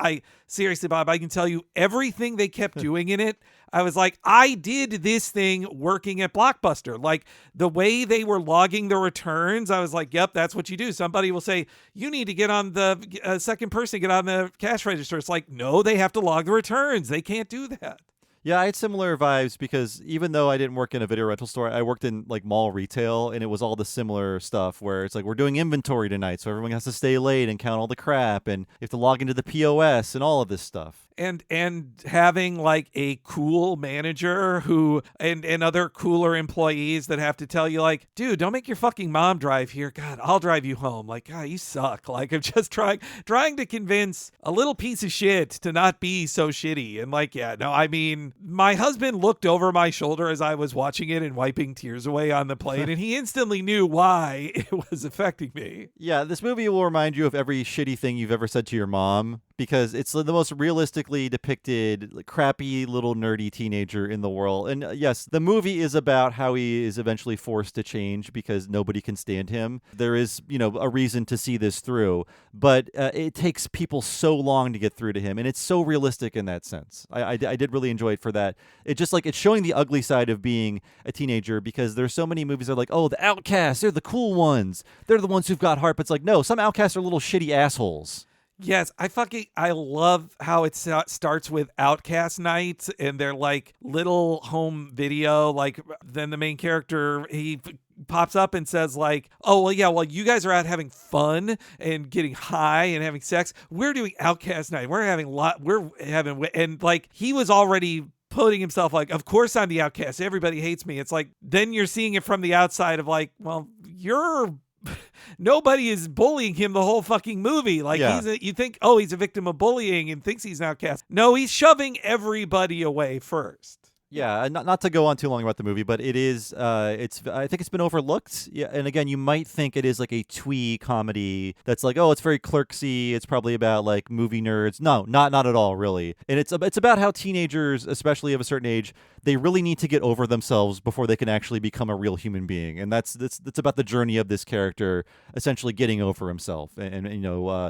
seriously, Bob, I can tell you everything they kept doing in it. I was like, I did this thing working at Blockbuster. Like the way they were logging the returns, I was like, yep, that's what you do. Somebody will say, you need to get on the second person, get on the cash register. It's like, no, they have to log the returns. They can't do that.
Yeah, I had similar vibes because even though I didn't work in a video rental store, I worked in like mall retail, and it was all the similar stuff where it's like, we're doing inventory tonight, so everyone has to stay late and count all the crap, and you have to log into the POS and all of this stuff.
And having like a cool manager who and other cooler employees that have to tell you like, dude, don't make your fucking mom drive here. God, I'll drive you home. Like, God, you suck. Like, I'm just trying to convince a little piece of shit to not be so shitty. And like, yeah, no, I mean, my husband looked over my shoulder as I was watching it and wiping tears away on the plane, and he instantly knew why it was affecting me.
Yeah, this movie will remind you of every shitty thing you've ever said to your mom, because it's the most realistically depicted crappy little nerdy teenager in the world. And yes, the movie is about how he is eventually forced to change because nobody can stand him. There is, a reason to see this through, but it takes people so long to get through to him, and it's so realistic in that sense. I did really enjoy it for that. It just like it's showing the ugly side of being a teenager, because there's so many movies that are like, oh, the outcasts, they're the cool ones. They're the ones who've got heart. But it's like, no, some outcasts are little shitty assholes.
Yes, I love how it starts with Outcast Night, and they're like little home video. Like, then the main character, he pops up and says like, oh, well, yeah, well, you guys are out having fun and getting high and having sex. We're doing Outcast Night. And like, he was already putting himself like, of course I'm the outcast. Everybody hates me. It's like, then you're seeing it from the outside of like, well, nobody is bullying him the whole fucking movie. Like,
yeah.
You think, oh, he's a victim of bullying and thinks he's an outcast. No, he's shoving everybody away first.
Yeah, not to go on too long about the movie, but it is. I think it's been overlooked. Yeah, and again, you might think it is like a twee comedy that's like, oh, it's very clerksy. It's probably about like movie nerds. No, not at all, really. And it's about how teenagers, especially of a certain age, they really need to get over themselves before they can actually become a real human being. And that's about the journey of this character, essentially getting over himself and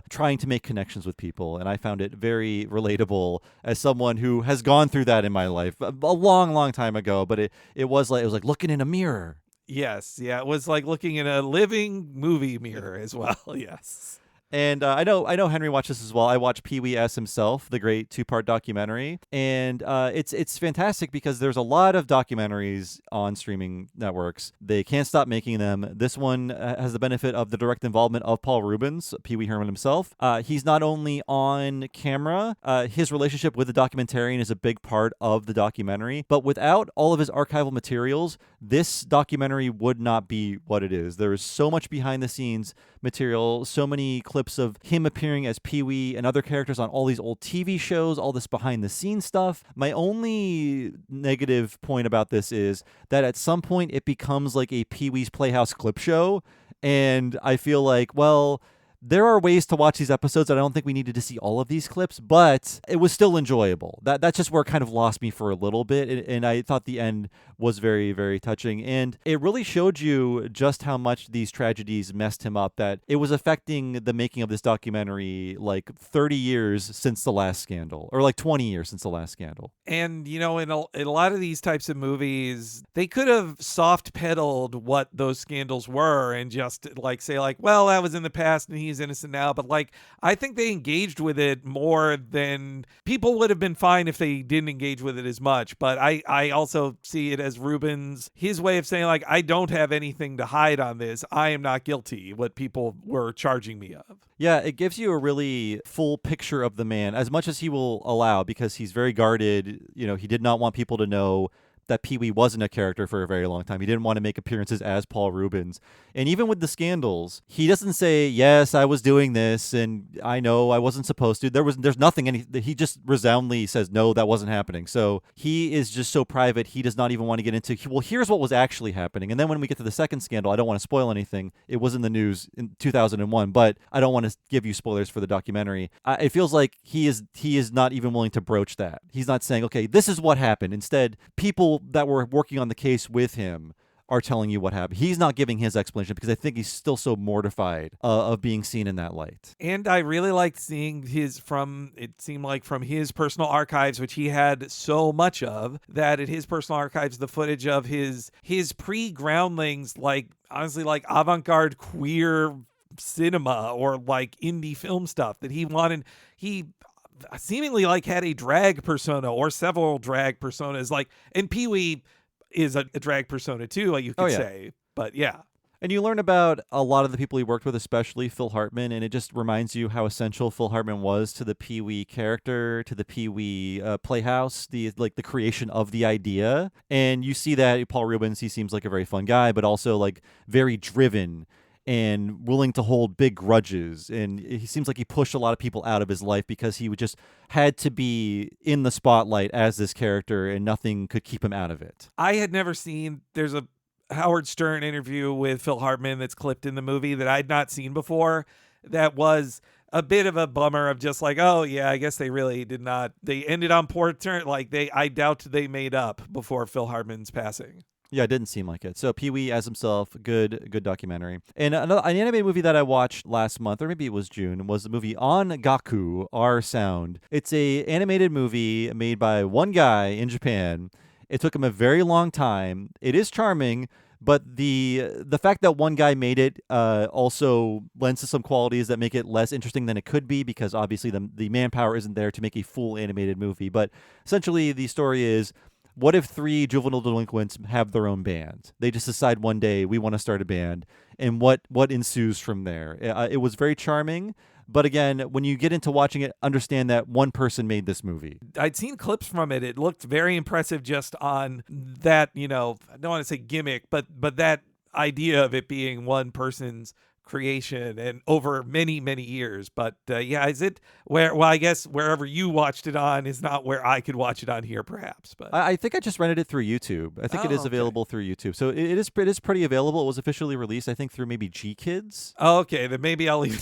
trying to make connections with people. And I found it very relatable as someone who has gone through that in my life a long time ago. But it was like looking in a mirror.
Yes, yeah, it was like looking in a living movie mirror as well. Yes.
And I know Henry watched this as well. I watched Pee Wee S Himself, the great 2-part documentary, and it's fantastic because there's a lot of documentaries on streaming networks. They can't stop making them. This one has the benefit of the direct involvement of Paul Rubens, Pee Wee Herman himself. He's not only on camera, his relationship with the documentarian is a big part of the documentary, but without all of his archival materials, this documentary would not be what it is. There is so much behind the scenes material, so many clips of him appearing as Pee-wee and other characters on all these old TV shows, all this behind the scenes stuff. My only negative point about this is that at some point it becomes like a Pee-wee's Playhouse clip show, and I feel like, well, there are ways to watch these episodes that I don't think we needed to see all of these clips, but it was still enjoyable. That's just where it kind of lost me for a little bit, and I thought the end was very, very touching. And it really showed you just how much these tragedies messed him up, that it was affecting the making of this documentary like 30 years since the last scandal, or like 20 years since the last scandal.
And, in a lot of these types of movies, they could have soft pedaled what those scandals were and just like say like, well, that was in the past and he's innocent now. But like, I think they engaged with it more than people would have been fine if they didn't engage with it as much. But I also see it as Rubens, his way of saying like, I don't have anything to hide on this. I am not guilty, what people were charging me of.
Yeah, it gives you a really full picture of the man, as much as he will allow, because he's very guarded. He did not want people to know that Pee-wee wasn't a character for a very long time. He didn't want to make appearances as Paul Rubens. And even with the scandals, he doesn't say, yes, I was doing this, and I know I wasn't supposed to. There's nothing, he just resoundingly says, no, that wasn't happening. So he is just so private, he does not even want to get into, well, here's what was actually happening. And then when we get to the second scandal, I don't want to spoil anything. It was in the news in 2001, but I don't want to give you spoilers for the documentary. It feels like he is not even willing to broach that. He's not saying, okay, this is what happened. Instead, people that were working on the case with him are telling you what happened. He's not giving his explanation because I think he's still so mortified of being seen in that light. And
I really liked seeing it seemed like from his personal archives, which he had so much of, that at his personal archives, the footage of his pre-Groundlings, like honestly, like avant-garde queer cinema or like indie film stuff that he wanted. He seemingly like had a drag persona or several drag personas, like, and Pee-wee is a drag persona too, like you could say. But yeah.
And you learn about a lot of the people he worked with, especially Phil Hartman, and it just reminds you how essential Phil Hartman was to the Pee-wee character, to the Pee-wee Playhouse, the creation of the idea. And you see that Paul Rubens, he seems like a very fun guy, but also like very driven and willing to hold big grudges. And he seems like he pushed a lot of people out of his life because he would just had to be in the spotlight as this character, and nothing could keep him out of it.
I had never seen, there's a Howard Stern interview with Phil Hartman that's clipped in the movie that I'd not seen before. That was a bit of a bummer of just like, oh yeah, I guess they really did not, they ended on poor turn. Like I doubt they made up before Phil Hartman's passing.
Yeah, it didn't seem like it. So Pee-wee as himself, good documentary. And an animated movie that I watched last month, or maybe it was June, was the movie On Gaku, Our Sound. It's a animated movie made by one guy in Japan. It took him a very long time. It is charming, but the fact that one guy made it also lends to some qualities that make it less interesting than it could be, because obviously the manpower isn't there to make a full animated movie. But essentially the story is, what if 3 juvenile delinquents have their own band? They just decide one day, we want to start a band, and what ensues from there. It was very charming. But again, when you get into watching it, understand that one person made this movie.
I'd seen clips from it. It looked very impressive just on that, I don't want to say gimmick, but that idea of it being one person's creation and over many, many years. But yeah, is it where, well, I guess wherever you watched it on is not where I could watch it on here, perhaps. But
I think I just rented it through YouTube. I think it is available through YouTube. So it is pretty available. It was officially released, I think, through maybe G Kids.
Oh, okay, then maybe I'll even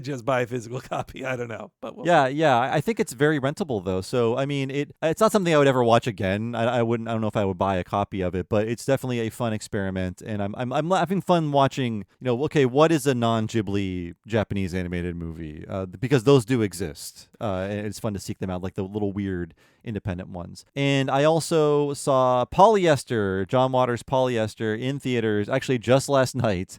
just buy a physical copy. I don't know. But
yeah. I think it's very rentable though. So I mean, it's not something I would ever watch again. I don't know if I would buy a copy of it, but it's definitely a fun experiment, and I'm having fun watching. Okay, what is a non-Ghibli Japanese animated movie, because those do exist, and it's fun to seek them out, like the little weird independent ones. And I also saw Polyester, John Waters' Polyester, in theaters actually just last night.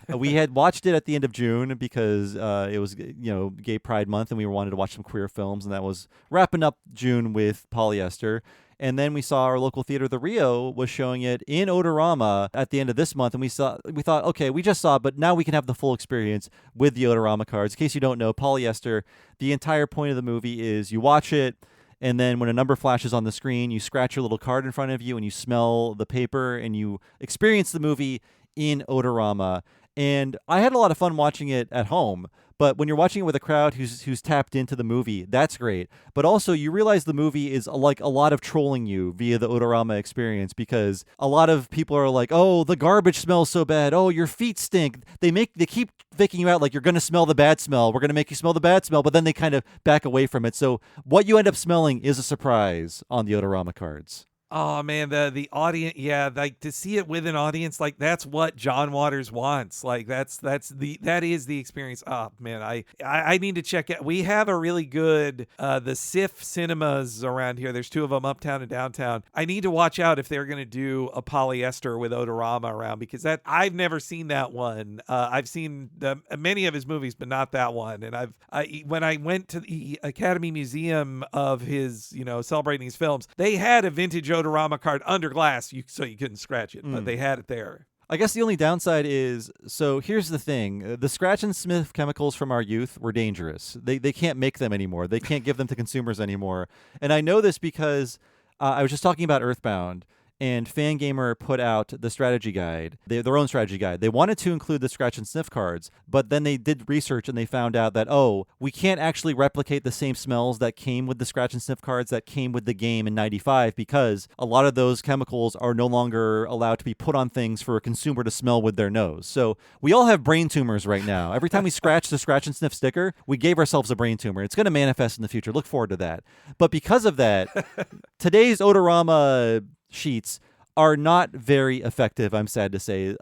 We had watched it at the end of June because it was Gay Pride Month, and we wanted to watch some queer films, and that was wrapping up June with Polyester. And then we saw our local theater, the Rio, was showing it in Odorama at the end of this month. And we thought, okay, we just saw it, but now we can have the full experience with the Odorama cards. In case you don't know, Polyester, the entire point of the movie is you watch it, and then when a number flashes on the screen, you scratch your little card in front of you, and you smell the paper, and you experience the movie in Odorama. And I had a lot of fun watching it at home. But when you're watching it with a crowd who's tapped into the movie, that's great. But also, you realize the movie is like a lot of trolling you via the Odorama experience, because a lot of people are like, "Oh, the garbage smells so bad. Oh, your feet stink." They keep faking you out like you're going to smell the bad smell. We're going to make you smell the bad smell, but then they kind of back away from it. So what you end up smelling is a surprise on the Odorama cards.
Oh man, the audience, yeah, like to see it with an audience, like that's what John Waters wants. Like that is the experience. Oh man, I need to check it. We have a really good the SIF cinemas around here. There's 2 of them, uptown and downtown. I need to watch out if they're gonna do a Polyester with Odorama around, because that I've never seen that one. I've seen many of his movies, but not that one. And when I went to the Academy Museum of his, celebrating his films, they had a vintage Odorama card under glass, so you couldn't scratch it, but they had it there.
I guess the only downside is, so here's the thing. The Scratch and Sniff chemicals from our youth were dangerous. They can't make them anymore. They can't give them to consumers anymore. And I know this because I was just talking about Earthbound, and Fangamer put out the strategy guide, their own strategy guide. They wanted to include the Scratch and Sniff cards, but then they did research and they found out that, we can't actually replicate the same smells that came with the Scratch and Sniff cards that came with the game in 95, because a lot of those chemicals are no longer allowed to be put on things for a consumer to smell with their nose. So we all have brain tumors right now. Every time we scratch the Scratch and Sniff sticker, we gave ourselves a brain tumor. It's going to manifest in the future. Look forward to that. But because of that, today's Odorama sheets are not very effective, I'm sad to say.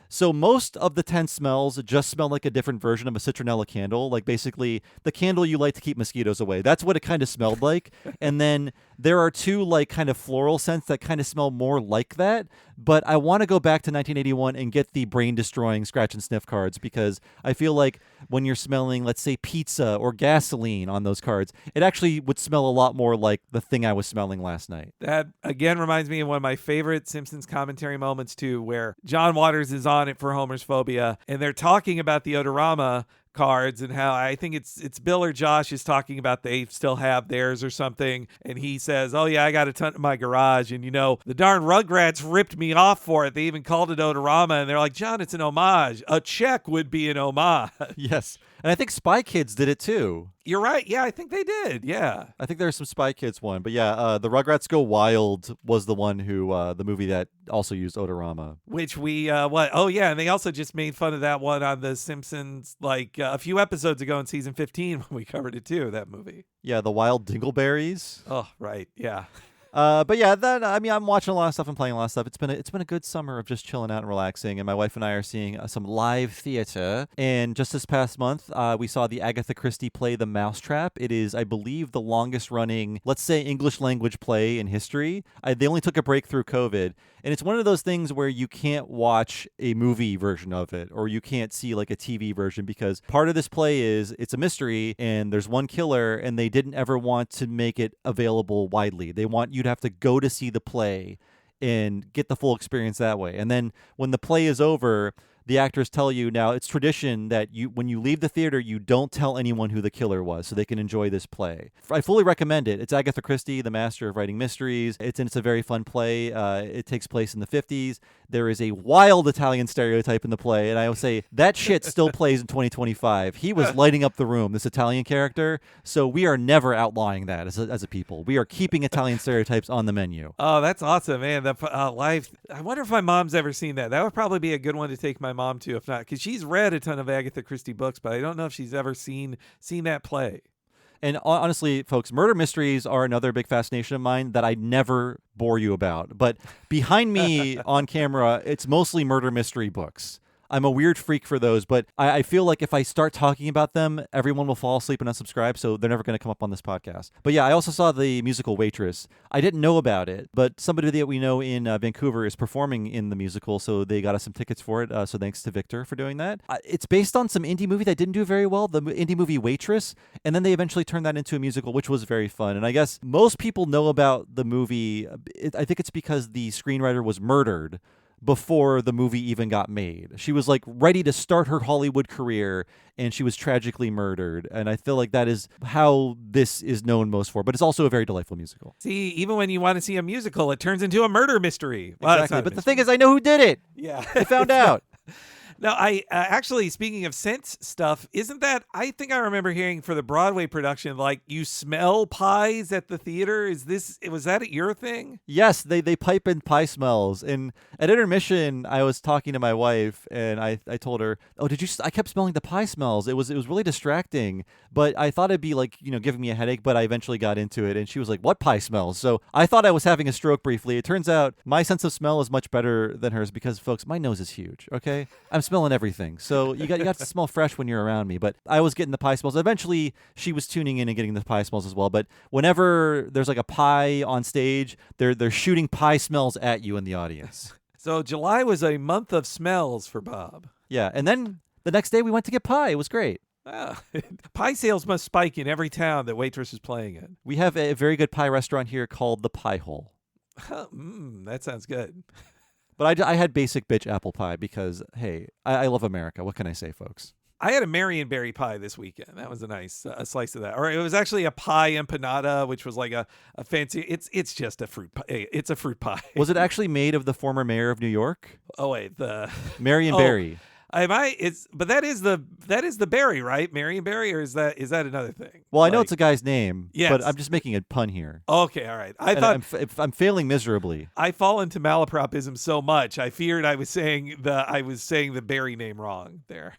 So most of the 10 smells just smell like a different version of a citronella candle, like basically the candle you light to keep mosquitoes away. That's what it kind of smelled like. And then there are 2 like kind of floral scents that kind of smell more like that. But I want to go back to 1981 and get the brain-destroying Scratch and Sniff cards, because I feel like when you're smelling, let's say, pizza or gasoline on those cards, it actually would smell a lot more like the thing I was smelling last night.
That, again, reminds me of one of my favorite Simpsons commentary moments, too, where John Waters is on on it for Homer's Phobia, and they're talking about the Odorama cards and how I think it's Bill or Josh is talking about they still have theirs or something, and he says, oh yeah, I got a ton in my garage, and the darn Rugrats ripped me off for it. They even called it Odorama, and they're like, John, it's an homage. A check would be an homage.
Yes. And I think Spy Kids did it too.
You're right. Yeah, I think they did. Yeah.
I think there's some Spy Kids one. But yeah, the Rugrats Go Wild was the one who, the movie that also used Odorama.
Which we, oh yeah, and they also just made fun of that one on The Simpsons, like a few episodes ago in season 15 when we covered it too, that movie.
Yeah, the Wild Dingleberries.
Oh, right. Yeah.
But yeah, then I'm watching a lot of stuff and playing a lot of stuff. It's been a good summer of just chilling out and relaxing. And my wife and I are seeing some live theater. And just this past month, we saw the Agatha Christie play The Mousetrap. It is, I believe, the longest running, let's say, English language play in history. They only took a break through COVID. And it's one of those things where you can't watch a movie version of it, or you can't see like a TV version, because part of this play is it's a mystery and there's one killer, and they didn't ever want to make it available widely. They want you to have to go to see the play and get the full experience that way. And then when the play is over, the actors tell you, now it's tradition that when you leave the theater, you don't tell anyone who the killer was, so they can enjoy this play. I fully recommend it. It's Agatha Christie, the master of writing mysteries. It's a very fun play. It takes place in the 50s. There is a wild Italian stereotype in the play, and I will say that shit still plays in 2025. He was lighting up the room, this Italian character, so we are never outlawing that as a people. We are keeping Italian stereotypes on the menu.
Oh, that's awesome, man. The live. I wonder if my mom's ever seen that. That would probably be a good one to take my mom to, if not, because she's read a ton of Agatha Christie books, but I don't know if she's ever seen that play.
And honestly, folks, murder mysteries are another big fascination of mine that I never bore you about. But behind me on camera, it's mostly murder mystery books. I'm a weird freak for those, but I feel like if I start talking about them, everyone will fall asleep and unsubscribe, so they're never going to come up on this podcast. But yeah, I also saw the musical Waitress. I didn't know about it, but somebody that we know in Vancouver is performing in the musical, so they got us some tickets for it, so thanks to Victor for doing that. It's based on some indie movie that didn't do very well, the indie movie Waitress, and then they eventually turned that into a musical, which was very fun. And I guess most people know about the movie, I think it's because the screenwriter was murdered before the movie even got made. She was like ready to start her Hollywood career, and she was tragically murdered. And I feel like that is how this is known most for, but it's also a very delightful musical.
See, even when you want to see a musical, it turns into a murder mystery. Well,
exactly. But the thing is, I know who did it.
Yeah.
I found out.
Now, I actually, speaking of scent stuff, isn't that, I think I remember hearing for the Broadway production, like you smell pies at the theater. Was that your thing?
Yes, they pipe in pie smells. And at intermission, I was talking to my wife, and I told her, oh, I kept smelling the pie smells. It was really distracting, but I thought it'd be like, giving me a headache, but I eventually got into it. And she was like, what pie smells? So I thought I was having a stroke briefly. It turns out my sense of smell is much better than hers because, folks, my nose is huge, okay? I'm smelling everything. So you got to smell fresh when you're around me. But I was getting the pie smells. Eventually, she was tuning in and getting the pie smells as well. But whenever there's like a pie on stage, they're shooting pie smells at you in the audience.
So July was a month of smells for Bob.
Yeah. And then the next day we went to get pie. It was great.
Pie sales must spike in every town that Waitress is playing in.
We have a very good pie restaurant here called the Pie Hole.
That sounds good.
But I had basic bitch apple pie because, hey, I love America. What can I say, folks?
I had a Marionberry pie this weekend. That was a nice slice of that. Or it was actually a pie empanada, which was like a fancy. It's just a fruit pie. It's a fruit pie.
Was it actually made of the former mayor of New York?
Oh wait,
Marionberry.
But that is the berry, right? Marionberry, or is that another thing?
Well, I know it's a guy's name,
yes,
but I'm just making a pun here.
Okay, all right.
I'm failing miserably.
I fall into malapropism so much. I feared I was saying the berry name wrong there.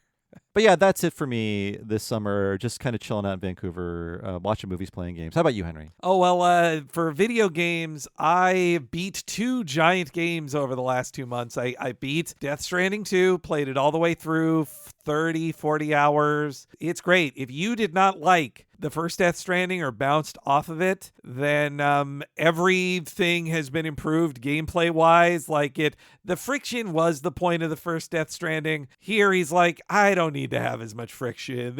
But yeah, that's it for me this summer. Just kind of chilling out in Vancouver, watching movies, playing games. How about you, Henry?
Oh, well, for video games, I beat 2 giant games over the last 2 months. I beat Death Stranding 2, played it all the way through, 30, 40 hours. It's great. If you did not like the first Death Stranding or bounced off of it, then everything has been improved gameplay wise. The friction was the point of the first Death Stranding. Here he's like, I don't need to have as much friction.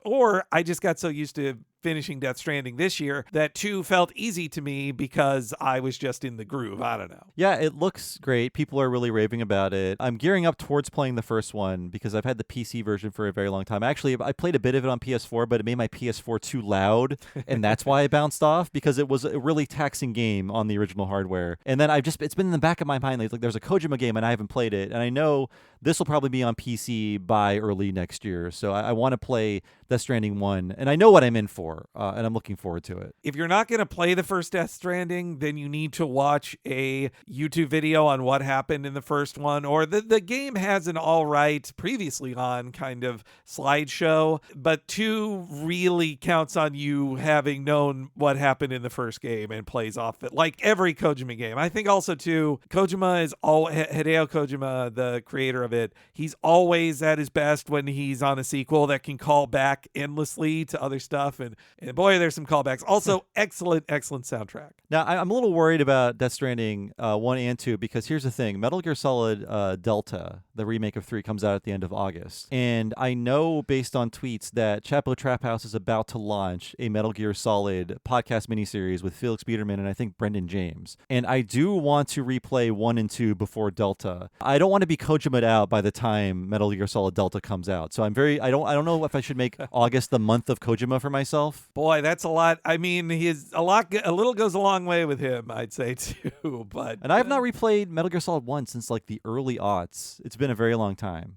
Or I just got so used to finishing Death Stranding this year, that 2 felt easy to me because I was just in the groove. I don't know.
Yeah, it looks great. People are really raving about it. I'm gearing up towards playing the first one because I've had the PC version for a very long time. Actually, I played a bit of it on PS4, but it made my PS4 too loud, and that's why I bounced off, because it was a really taxing game on the original hardware. And then it's been in the back of my mind, like there's a Kojima game and I haven't played it, and I know this will probably be on PC by early next year. So I want to play Death Stranding 1, and I know what I'm in for, and I'm looking forward to it.
If you're not going to play the first Death Stranding, then you need to watch a YouTube video on what happened in the first one, or the game has an all right, previously on kind of slideshow, but 2 really counts on you having known what happened in the first game and plays off it, like every Kojima game. I think also, too, Hideo Kojima, the creator of it, he's always at his best when he's on a sequel that can call back endlessly to other stuff, and boy, there's some callbacks. Also, excellent soundtrack.
Now, I'm a little worried about Death Stranding 1 and 2, because here's the thing. Metal Gear Solid Delta, the remake of 3, comes out at the end of August. And I know, based on tweets, that Chapo Trap House is about to launch a Metal Gear Solid podcast miniseries with Felix Biederman and I think Brendan James. And I do want to replay 1 and 2 before Delta. I don't want to be Kojima'd out by the time Metal Gear Solid Delta comes out. So I don't know if I should make August the month of Kojima for myself.
Boy, that's a lot. I mean, a little goes a long way with him, I'd say, too.
And I have not replayed Metal Gear Solid 1 since like the early aughts. It's been a very long time.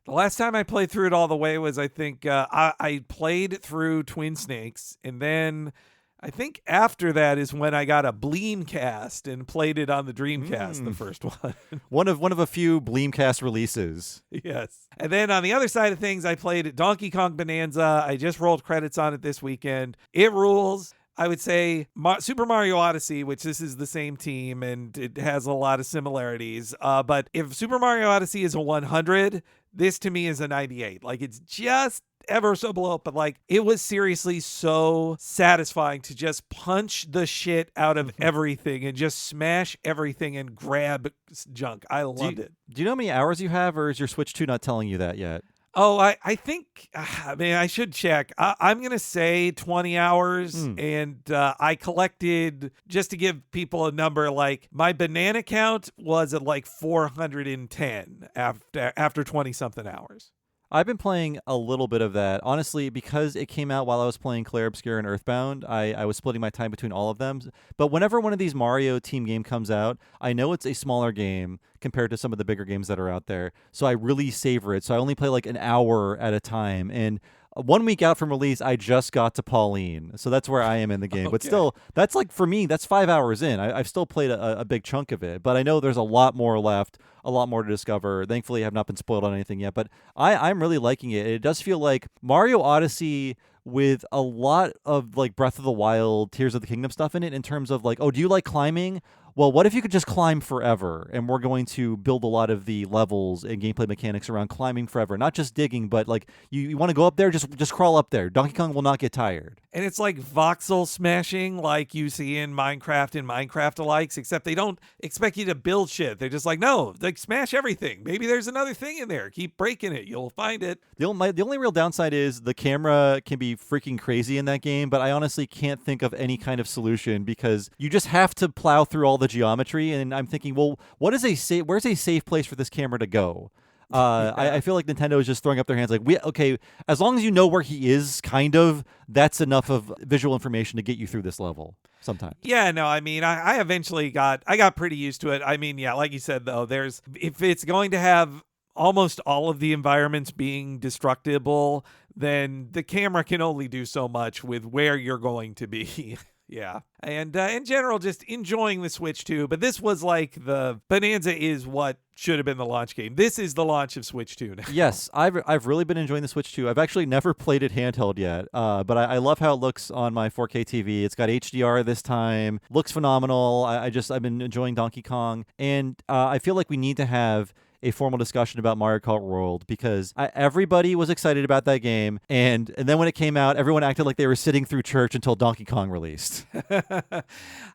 The last time I played through it all the way was, I think, I played through Twin Snakes, and then I think after that is when I got a Bleemcast and played it on the Dreamcast, the first one.
one of a few Bleemcast releases.
Yes. And then on the other side of things, I played Donkey Kong Bonanza. I just rolled credits on it this weekend. It rules. I would say Super Mario Odyssey, which this is the same team and it has a lot of similarities. But if Super Mario Odyssey is a 100, this to me is a 98. Like, it's just ever so below, but like, it was seriously so satisfying to just punch the shit out of everything and just smash everything and grab junk. I loved it.
Do you know how many hours you have, or is your Switch 2 not telling you that yet?
Oh, I think, I should check. I'm going to say 20 hours, and I collected, just to give people a number, like, my banana count was at like 410 after 20-something hours.
I've been playing a little bit of that. Honestly, because it came out while I was playing Clair Obscur and Earthbound, I was splitting my time between all of them. But whenever one of these Mario team game comes out, I know it's a smaller game compared to some of the bigger games that are out there. So I really savor it. So I only play like an hour at a time. And 1 week out from release, I just got to Pauline. So that's where I am in the game. Okay. But still, that's like, for me, that's 5 hours in. I've still played a big chunk of it. But I know there's a lot more left, a lot more to discover. Thankfully, I have not been spoiled on anything yet. But I'm really liking it. It does feel like Mario Odyssey with a lot of like Breath of the Wild, Tears of the Kingdom stuff in it, in terms of like, oh, do you like climbing? Well, what if you could just climb forever? And we're going to build a lot of the levels and gameplay mechanics around climbing forever. Not just digging, but like you want to go up there, just crawl up there. Donkey Kong will not get tired.
And it's like voxel smashing like you see in Minecraft and Minecraft-alikes, except they don't expect you to build shit. They're just like, no, like smash everything. Maybe there's another thing in there. Keep breaking it. You'll find it.
The only real downside is the camera can be freaking crazy in that game, but I honestly can't think of any kind of solution because you just have to plow through all the geometry, and I'm thinking, well, where's a safe place for this camera to go? I feel like Nintendo is just throwing up their hands like, okay, as long as you know where he is, kind of, that's enough of visual information to get you through this level sometimes.
Yeah, no, I mean, I eventually got pretty used to it. I mean, yeah, like you said, though, if it's going to have almost all of the environments being destructible, then the camera can only do so much with where you're going to be. Yeah. And in general, just enjoying the Switch too. But this was like the Bonanza is what should have been the launch game. This is the launch of Switch 2 now.
Yes, I've really been enjoying the Switch 2. I've actually never played it handheld yet, but I love how it looks on my 4K TV. It's got HDR this time. Looks phenomenal. I've been enjoying Donkey Kong. And I feel like we need to have a formal discussion about Mario Kart World because everybody was excited about that game, and then when it came out, everyone acted like they were sitting through church until Donkey Kong released.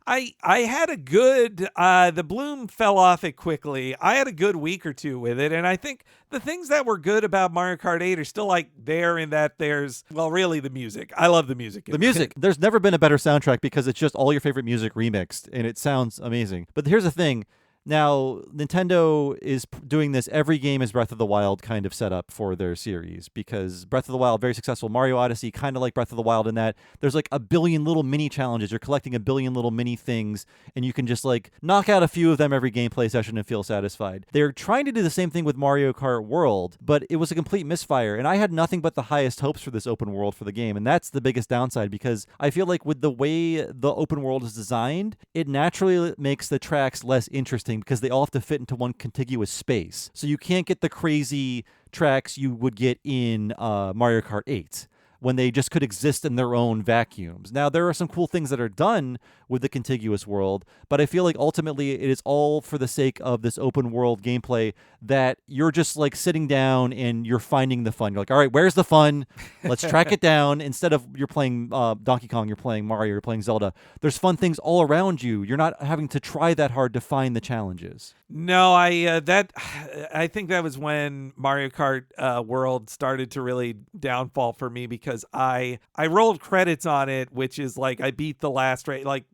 I had a good the bloom fell off it quickly. I had a good week or two with it, and I think the things that were good about Mario Kart 8 are still like there in that there's really the music. I love the music.
The music. There's never been a better soundtrack because it's just all your favorite music remixed, and it sounds amazing. But here's the thing. Now, Nintendo is doing this. Every game is Breath of the Wild kind of setup for their series because Breath of the Wild, very successful. Mario Odyssey, kind of like Breath of the Wild in that there's like a billion little mini challenges. You're collecting a billion little mini things, and you can just like knock out a few of them every gameplay session and feel satisfied. They're trying to do the same thing with Mario Kart World, but it was a complete misfire, and I had nothing but the highest hopes for this open world for the game, and that's the biggest downside because I feel like with the way the open world is designed, it naturally makes the tracks less interesting because they all have to fit into one contiguous space. So you can't get the crazy tracks you would get in Mario Kart 8 when they just could exist in their own vacuums. Now, there are some cool things that are done with the contiguous world, but I feel like ultimately it is all for the sake of this open world gameplay that you're just like sitting down and you're finding the fun. You're like, all right, where's the fun? Let's track it down. Instead of you're playing Donkey Kong, you're playing Mario, you're playing Zelda. There's fun things all around you. You're not having to try that hard to find the challenges.
No, I think that was when Mario Kart World started to really downfall for me because I rolled credits on it, which is like I beat the last race. Like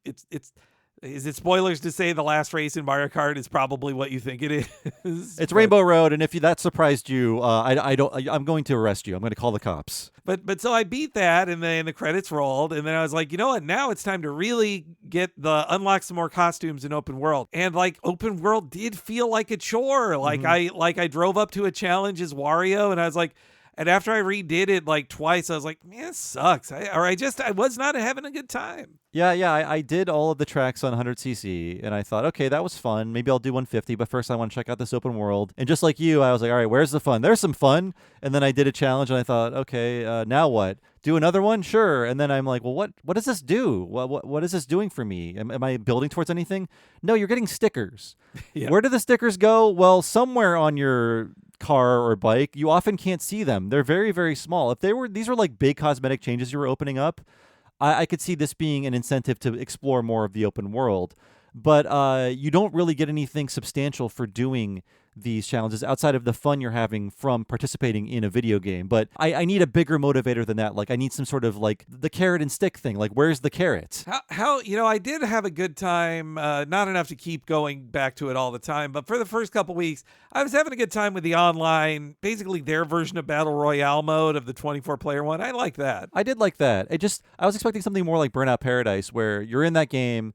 is it spoilers to say the last race in Mario Kart is probably what you think it is?
It's Rainbow Road, and if that surprised you, I'm going to arrest you. I'm going to call the cops.
But so I beat that, and then the credits rolled, and then I was like, you know what? Now it's time to really unlock some more costumes in open world. And like open world did feel like a chore. Like I drove up to a challenge as Wario, and I was like. And after I redid it like twice, I was like, man, this sucks. I was not having a good time.
Yeah, I did all of the tracks on 100cc, and I thought, okay, that was fun. Maybe I'll do 150, but first I want to check out this open world. And just like you, I was like, all right, where's the fun? There's some fun. And then I did a challenge, and I thought, okay, now what? Do another one? Sure. And then I'm like, well, what does this do? What is this doing for me? Am I building towards anything? No, you're getting stickers.
Yeah.
Where do the stickers go? Well, somewhere on your car or bike, you often can't see them. They're very, very small. If these were like big cosmetic changes you were opening up, I could see this being an incentive to explore more of the open world. But you don't really get anything substantial for doing these challenges outside of the fun you're having from participating in a video game. But I need a bigger motivator than that. Like I need some sort of like the carrot and stick thing. Like where's the carrot?
How I did have a good time, not enough to keep going back to it all the time, but for the first couple weeks, I was having a good time with the online, basically their version of Battle Royale mode of the 24-player one. I like that.
I did like that. I was expecting something more like Burnout Paradise where you're in that game.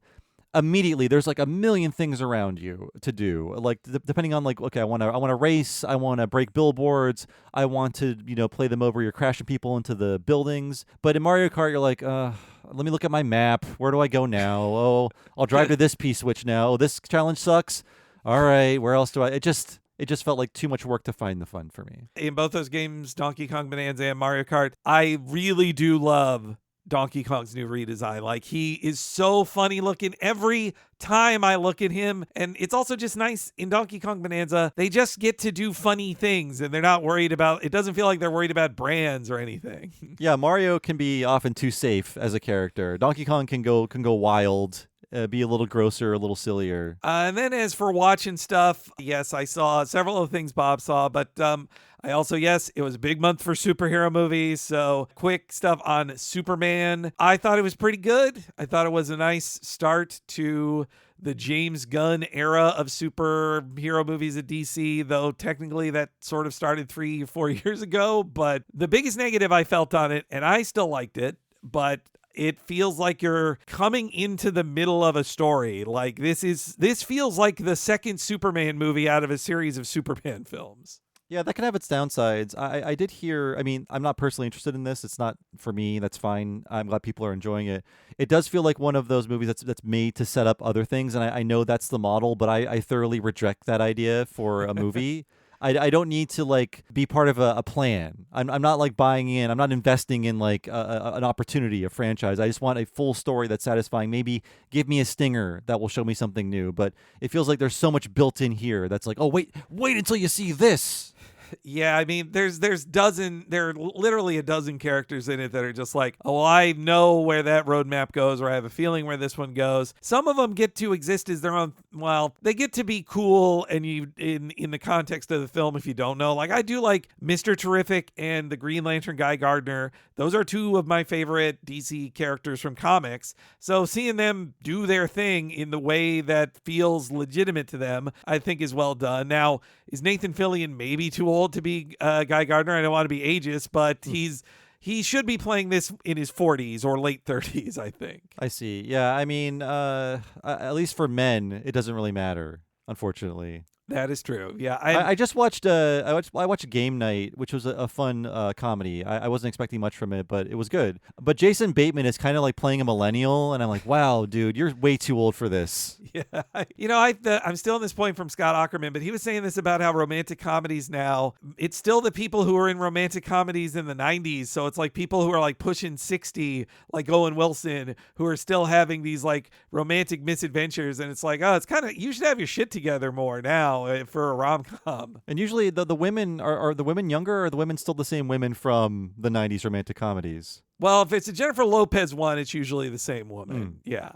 Immediately there's like a million things around you to do, like depending on like, okay, I want to race, I want to break billboards, I want to play them over, you're crashing people into the buildings. But in Mario Kart you're like, let me look at my map, where do I go now? Oh, I'll drive to this P-switch now. Oh, this challenge sucks. All right, where else do it just felt like too much work to find the fun for me.
In both those games, Donkey Kong Bonanza and Mario Kart, I really do love Donkey Kong's new redesign. Like he is so funny looking every time I look at him. And it's also just nice in Donkey Kong Bonanza. They just get to do funny things and they're not worried about, it doesn't feel like they're worried about brands or anything.
Yeah, Mario can be often too safe as a character. Donkey Kong can go wild. Be a little grosser, a little sillier.
And then as for watching stuff, yes, I saw several of the things Bob saw, but I also, yes, it was a big month for superhero movies, so quick stuff on Superman. I thought it was pretty good. I thought it was a nice start to the James Gunn era of superhero movies at DC, though technically that sort of started 3 or 4 years ago. But the biggest negative I felt on it, and I still liked it, but it feels like you're coming into the middle of a story. Like this feels like the second Superman movie out of a series of Superman films.
Yeah, that can have its downsides. I did hear, I mean, I'm not personally interested in this. It's not for me. That's fine. I'm glad people are enjoying it. It does feel like one of those movies that's made to set up other things. And I know that's the model, but I thoroughly reject that idea for a movie. I don't need to like be part of a plan. I'm not like buying in. I'm not investing in like an opportunity, a franchise. I just want a full story that's satisfying. Maybe give me a stinger that will show me something new. But it feels like there's so much built in here that's like, oh wait until you see this.
Yeah, I mean, there are literally a dozen characters in it that are just like, oh, I know where that roadmap goes, or I have a feeling where this one goes. Some of them get to exist as their own. Well, they get to be cool, and you in the context of the film, if you don't know, like I do like Mr. Terrific and the Green Lantern Guy Gardner. Those are two of my favorite DC characters from comics. So seeing them do their thing in the way that feels legitimate to them, I think is well done. Now, is Nathan Fillion maybe too old to be Guy Gardner? I don't want to be ageist, but he should be playing this in his 40s or late 30s, I think.
I see. Yeah, I mean, at least for men, it doesn't really matter, unfortunately.
That is true. Yeah,
I just watched I watched Game Night, which was a fun comedy. I wasn't expecting much from it, but it was good. But Jason Bateman is kind of like playing a millennial, and I'm like, wow, dude, you're way too old for this.
Yeah, I'm still in this point from Scott Aukerman, but he was saying this about how romantic comedies now, it's still the people who are in romantic comedies in the 90s. So it's like people who are like pushing 60, like Owen Wilson, who are still having these like romantic misadventures, and it's like, oh, it's kind of, you should have your shit together more now for a rom-com.
And usually the women are the women younger, or are the women still the same women from the 90s romantic comedies?
Well, if it's a Jennifer Lopez one, it's usually the same woman. Yeah.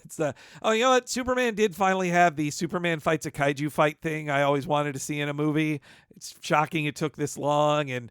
It's oh, you know what? Superman did finally have the Superman fights a kaiju fight thing I always wanted to see in a movie. It's shocking it took this long, and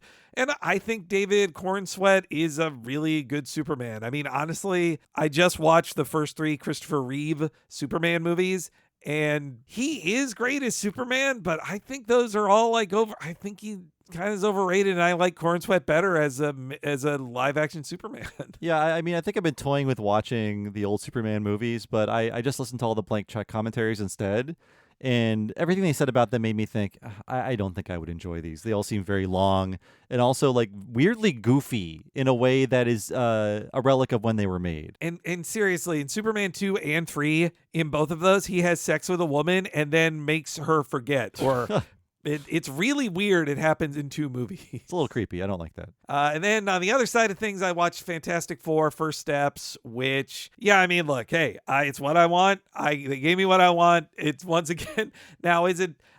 I think David Cornsweet is a really good Superman. I mean, honestly, I just watched the first 3 Christopher Reeve Superman movies, and he is great as Superman, but I think those are all like over. I think he kind of is overrated, and I like Cornsweet better as a live action Superman.
Yeah, I mean, I think I've been toying with watching the old Superman movies, but I just listened to all the blank check commentaries instead. And everything they said about them made me think, I don't think I would enjoy these. They all seem very long and also like weirdly goofy in a way that is a relic of when they were made.
And seriously, in Superman 2 and 3, in both of those, he has sex with a woman and then makes her forget. Or it's really weird. It happens in 2 movies.
It's a little creepy. I don't like that.
And then on the other side of things, I watched Fantastic Four First Steps, which, yeah, I mean, look, hey, it's what I want. They gave me what I want. It's once again, now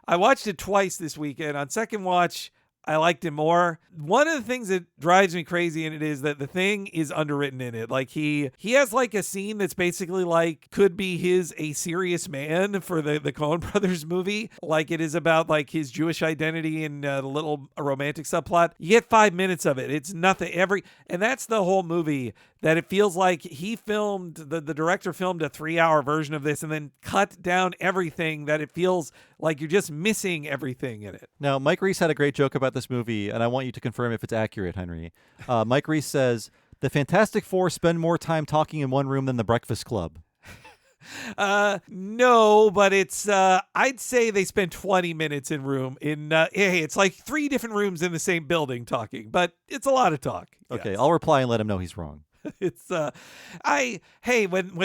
I watched it twice this weekend. On second watch, I liked it more. One of the things that drives me crazy in it is that the Thing is underwritten in it. Like he has like a scene that's basically like could be a serious man for the Coen Brothers movie. Like it is about like his Jewish identity and a little romantic subplot. You get 5 minutes of it. It's nothing and that's the whole movie. That it feels like he filmed, the director filmed a 3-hour version of this and then cut down everything, that it feels like you're just missing everything in it.
Now, Mike Reese had a great joke about this movie, and I want you to confirm if it's accurate, Henry. Mike Reese says, the Fantastic Four spend more time talking in one room than the Breakfast Club.
No, but it's I'd say they spend 20 minutes it's like 3 different rooms in the same building talking, but it's a lot of talk.
Okay,
yes.
I'll reply and let him know he's wrong.
It's when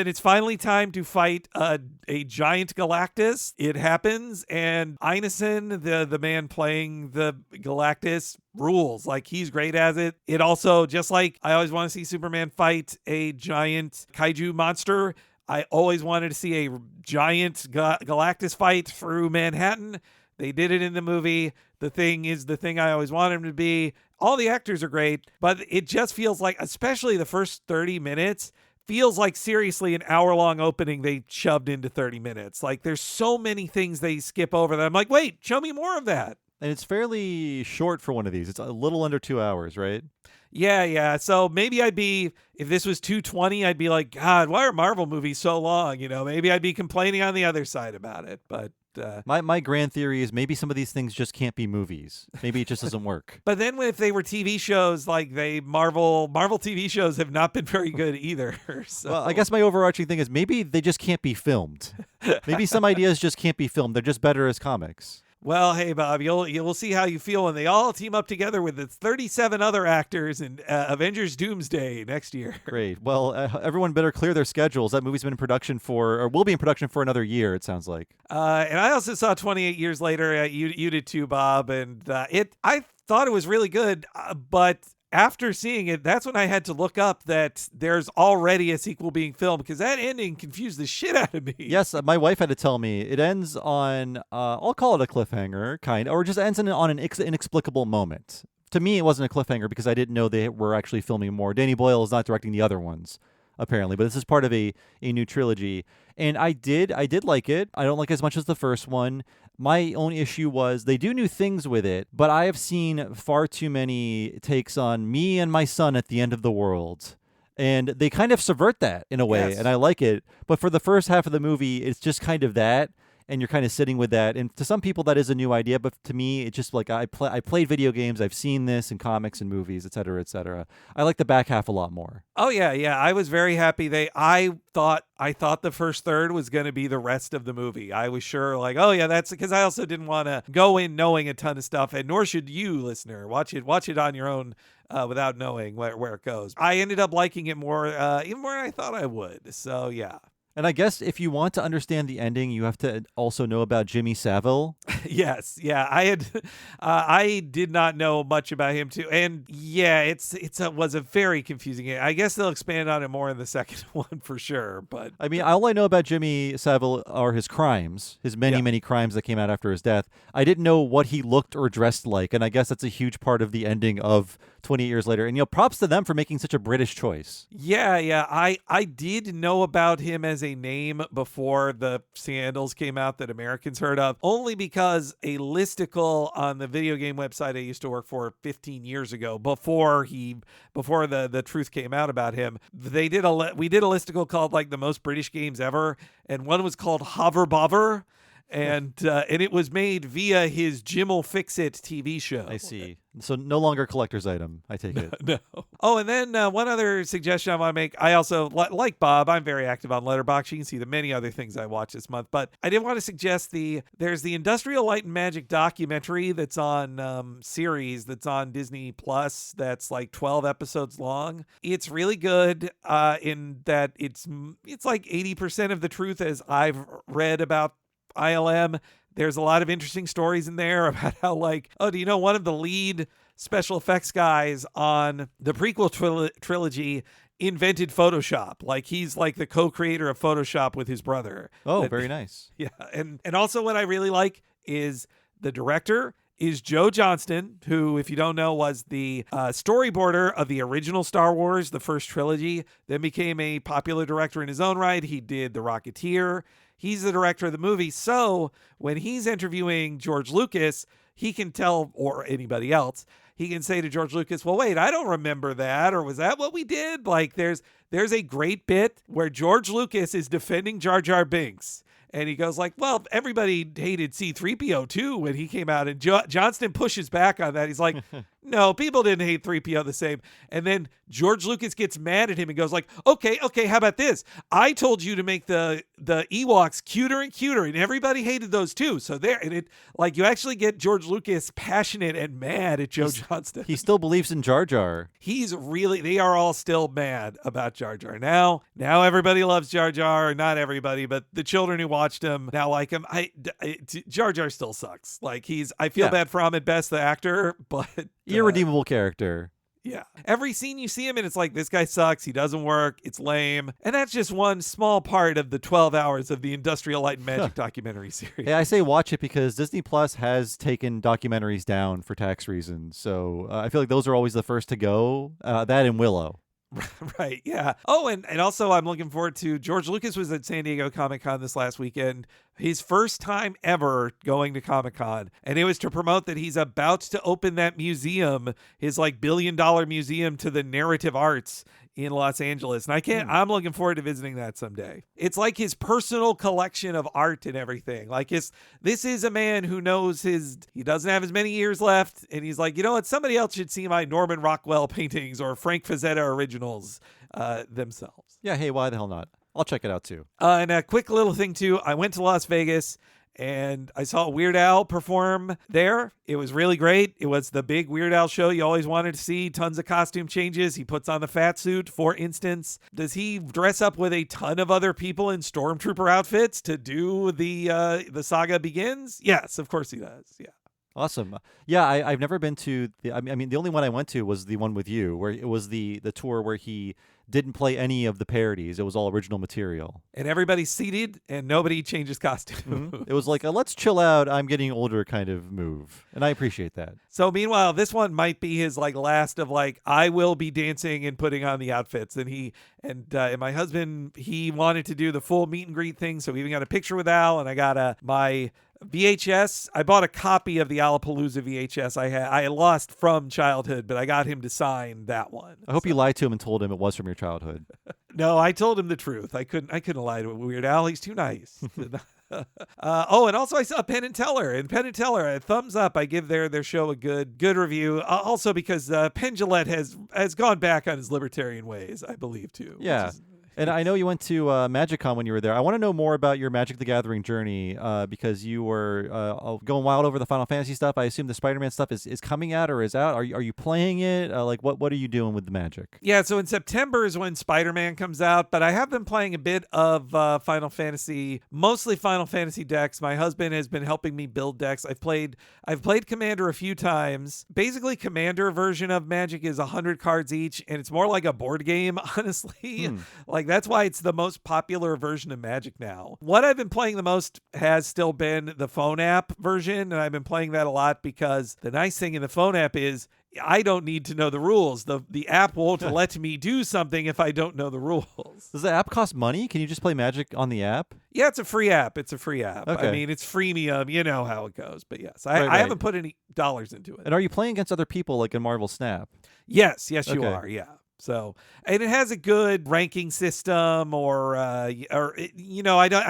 it's finally time to fight a giant Galactus, it happens, and Ineson, the man playing the Galactus, rules. Like he's great as it. It also, just like I always want to see Superman fight a giant kaiju monster, I always wanted to see a giant Galactus fight through Manhattan. They did it in the movie. The Thing is the thing I always wanted him to be. All the actors are great, but it just feels like, especially the first 30 minutes, feels like seriously an hour-long opening they shoved into 30 minutes. Like there's so many things they skip over that I'm like, wait, show me more of that.
And it's fairly short for one of these. It's a little under 2 hours, right?
Yeah. So maybe if this was 220, I'd be like, God, why are Marvel movies so long? You know, maybe I'd be complaining on the other side about it, but
my grand theory is maybe some of these things just can't be movies. Maybe it just doesn't work.
But then if they were TV shows, like Marvel TV shows have not been very good either. So.
Well, I guess my overarching thing is maybe they just can't be filmed. Maybe some ideas just can't be filmed. They're just better as comics.
Well, hey, Bob, you'll see how you feel when they all team up together with the 37 other actors in Avengers Doomsday next year.
Great. Well, everyone better clear their schedules. That movie's been in production or will be in production for another year, it sounds like.
And I also saw 28 Years Later. You did too, Bob. And I thought it was really good, but after seeing it, that's when I had to look up that there's already a sequel being filmed, because that ending confused the shit out of me.
Yes, my wife had to tell me it ends on, I'll call it a cliffhanger, or just ends on an inexplicable moment. To me, it wasn't a cliffhanger because I didn't know they were actually filming more. Danny Boyle is not directing the other ones, apparently, but this is part of a new trilogy. And I did like it. I don't like it as much as the first one. My own issue was they do new things with it, but I have seen far too many takes on me and my son at the end of the world. And they kind of subvert that in a way,
Yes.
and I like it. But for the first half of the movie, it's just kind of that, and you're kind of sitting with that. And to some people, that is a new idea, but to me, it's just like I played video games. I've seen this in comics and movies, et cetera, et cetera. I like the back half a lot more.
Oh yeah. I was very happy. I thought the first third was going to be the rest of the movie. I was sure, like, oh yeah, that's because I also didn't want to go in knowing a ton of stuff, and nor should you, listener. Watch it on your own without knowing where it goes. I ended up liking it more, even more than I thought I would. So yeah.
And I guess if you want to understand the ending, you have to also know about Jimmy Savile.
Yes, yeah, I did not know much about him too, and yeah, it was a very confusing. I guess they'll expand on it more in the second one for sure. But
I mean, all I know about Jimmy Savile are his crimes, his many crimes that came out after his death. I didn't know what he looked or dressed like, and I guess that's a huge part of the ending of 28 Years Later. And props to them for making such a British choice.
Yeah, I did know about him as a name before the scandals came out that Americans heard of, only because a listicle on the video game website I used to work for 15 years ago, before the truth came out about him, we did a listicle called like the most British games ever, and one was called Hover Bover. And it was made via his Jim'll Fix It TV show.
I see. So no longer a collector's item, I take it.
No. Oh, and then one other suggestion I want to make. I also, like Bob, I'm very active on Letterboxd. You can see the many other things I watched this month. But I did want to suggest there's the Industrial Light and Magic documentary that's on series that's on Disney Plus. That's like 12 episodes long. It's really good in that it's like 80% of the truth as I've read about ILM. There's a lot of interesting stories in there about how, like, do you know one of the lead special effects guys on the prequel trilogy invented Photoshop? Like, he's like the co-creator of Photoshop with his brother.
Oh, very nice.
Yeah. And also what I really like is the director is Joe Johnston, who, if you don't know, was the storyboarder of the original Star Wars, the first trilogy, then became a popular director in his own right. He did The Rocketeer. He's the director of the movie. So when he's interviewing George Lucas, he can tell, or anybody else, he can say to George Lucas, well, wait, I don't remember that. Or was that what we did? Like, there's a great bit where George Lucas is defending Jar Jar Binks. And he goes like, well, everybody hated C-3PO too when he came out. And Johnston pushes back on that. He's like, no, people didn't hate 3PO the same. And then George Lucas gets mad at him and goes like, okay, how about this? I told you to make the Ewoks cuter and cuter, and everybody hated those too. So there, and it, like, you actually get George Lucas passionate and mad at Joe Johnston.
He still believes in Jar Jar.
They are all still mad about Jar Jar. Now everybody loves Jar Jar. Not everybody, but the children who watched him now like him. Jar Jar still sucks. Like, I feel bad for Ahmed Best, the actor, but
irredeemable character.
Yeah. Every scene you see him in, it's like, this guy sucks. He doesn't work. It's lame. And that's just one small part of the 12 hours of the Industrial Light and Magic documentary series.
Hey, I say watch it because Disney Plus has taken documentaries down for tax reasons. So I feel like those are always the first to go. That and Willow.
Right, yeah. Oh, and also I'm looking forward to, George Lucas was at San Diego Comic-Con this last weekend. His first time ever going to Comic-Con. And it was to promote that he's about to open that museum, his like $1 billion museum to the narrative arts in Los Angeles. And I'm looking forward to visiting that someday. It's like his personal collection of art and everything. Like, this is a man who knows he doesn't have as many years left. And he's like, you know what? Somebody else should see my Norman Rockwell paintings or Frank Frazetta originals themselves.
Yeah, hey, why the hell not? I'll check it out too.
And a quick little thing too. I went to Las Vegas, and I saw Weird Al perform there. It was really great. It was the big Weird Al show you always wanted to see. Tons of costume changes. He puts on the fat suit, for instance. Does he dress up with a ton of other people in stormtrooper outfits to do the Saga Begins? Yes, of course he does. Yeah.
Awesome. Yeah, I've never been to I mean, the only one I went to was the one with you, where it was the tour where he didn't play any of the parodies. It was all original material.
And everybody's seated and nobody changes costume.
It was like a let's chill out, I'm getting older kind of move. And I appreciate that.
So meanwhile, this one might be his like last of like, I will be dancing and putting on the outfits. And my husband, he wanted to do the full meet and greet thing. So we even got a picture with Al, and I got my VHS. I bought a copy of the Alapalooza VHS I lost from childhood, but I got him to sign that one.
I hope you lied to him and told him it was from your childhood.
No, I told him the truth. I couldn't lie to Weird Al. He's too nice. And also I saw Penn and Teller. And Penn and Teller, a thumbs up. I give their show a good review. Also because Penn Jillette has gone back on his libertarian ways, I believe, too.
Yeah. And I know you went to Magic-Con when you were there. I want to know more about your Magic the Gathering journey because you were going wild over the Final Fantasy stuff. I assume the Spider-Man stuff is coming out or is out. Are you playing it? Like, what are you doing with the Magic?
Yeah, so in September is when Spider-Man comes out, but I have been playing a bit of Final Fantasy, mostly Final Fantasy decks. My husband has been helping me build decks. I've played Commander a few times. Basically, Commander version of Magic is 100 cards each, and it's more like a board game, honestly. Like, that's why it's the most popular version of Magic now. What I've been playing the most has still been the phone app version, and I've been playing that a lot because the nice thing in the phone app is I don't need to know the rules. The app won't let me do something if I don't know the rules.
Does the app cost money? Can you just play Magic on the app?
Yeah, it's a free app. Okay. I mean, it's freemium. You know how it goes. But yes, I haven't put any dollars into it.
And are you playing against other people like in Marvel Snap?
Yes, you are. Yeah. So, and it has a good ranking system, I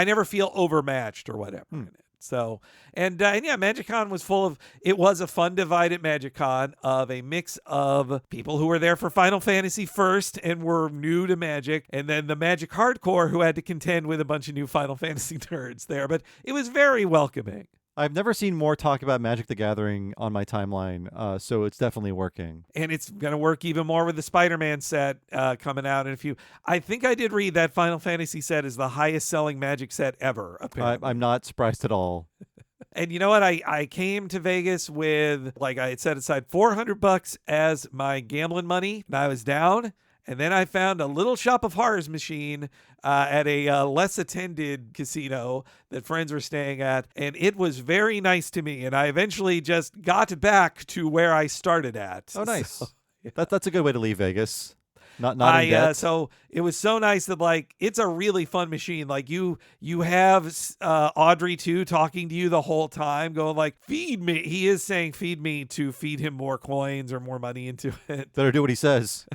never feel overmatched or whatever in it. So, and yeah, MagicCon was it was a fun divide at MagicCon of a mix of people who were there for Final Fantasy first and were new to Magic, and then the Magic hardcore who had to contend with a bunch of new Final Fantasy nerds there. But it was very welcoming.
I've never seen more talk about Magic the Gathering on my timeline, so it's definitely working.
And it's going to work even more with the Spider-Man set coming out in a few. I think I did read that Final Fantasy set is the highest selling Magic set ever, apparently.
I'm not surprised at all.
And you know what? I came to Vegas with, like I had set aside $400 as my gambling money, and I was down. And then I found a little Shop of Horrors machine at a less attended casino that friends were staying at. And it was very nice to me. And I eventually just got back to where I started at.
Oh, nice. So, yeah. That's a good way to leave Vegas. Not in debt.
So it was so nice that like it's a really fun machine. Like you have Audrey too talking to you the whole time, going like, "Feed me." He is saying, "Feed me" to feed him more coins or more money into it.
Better do what he says.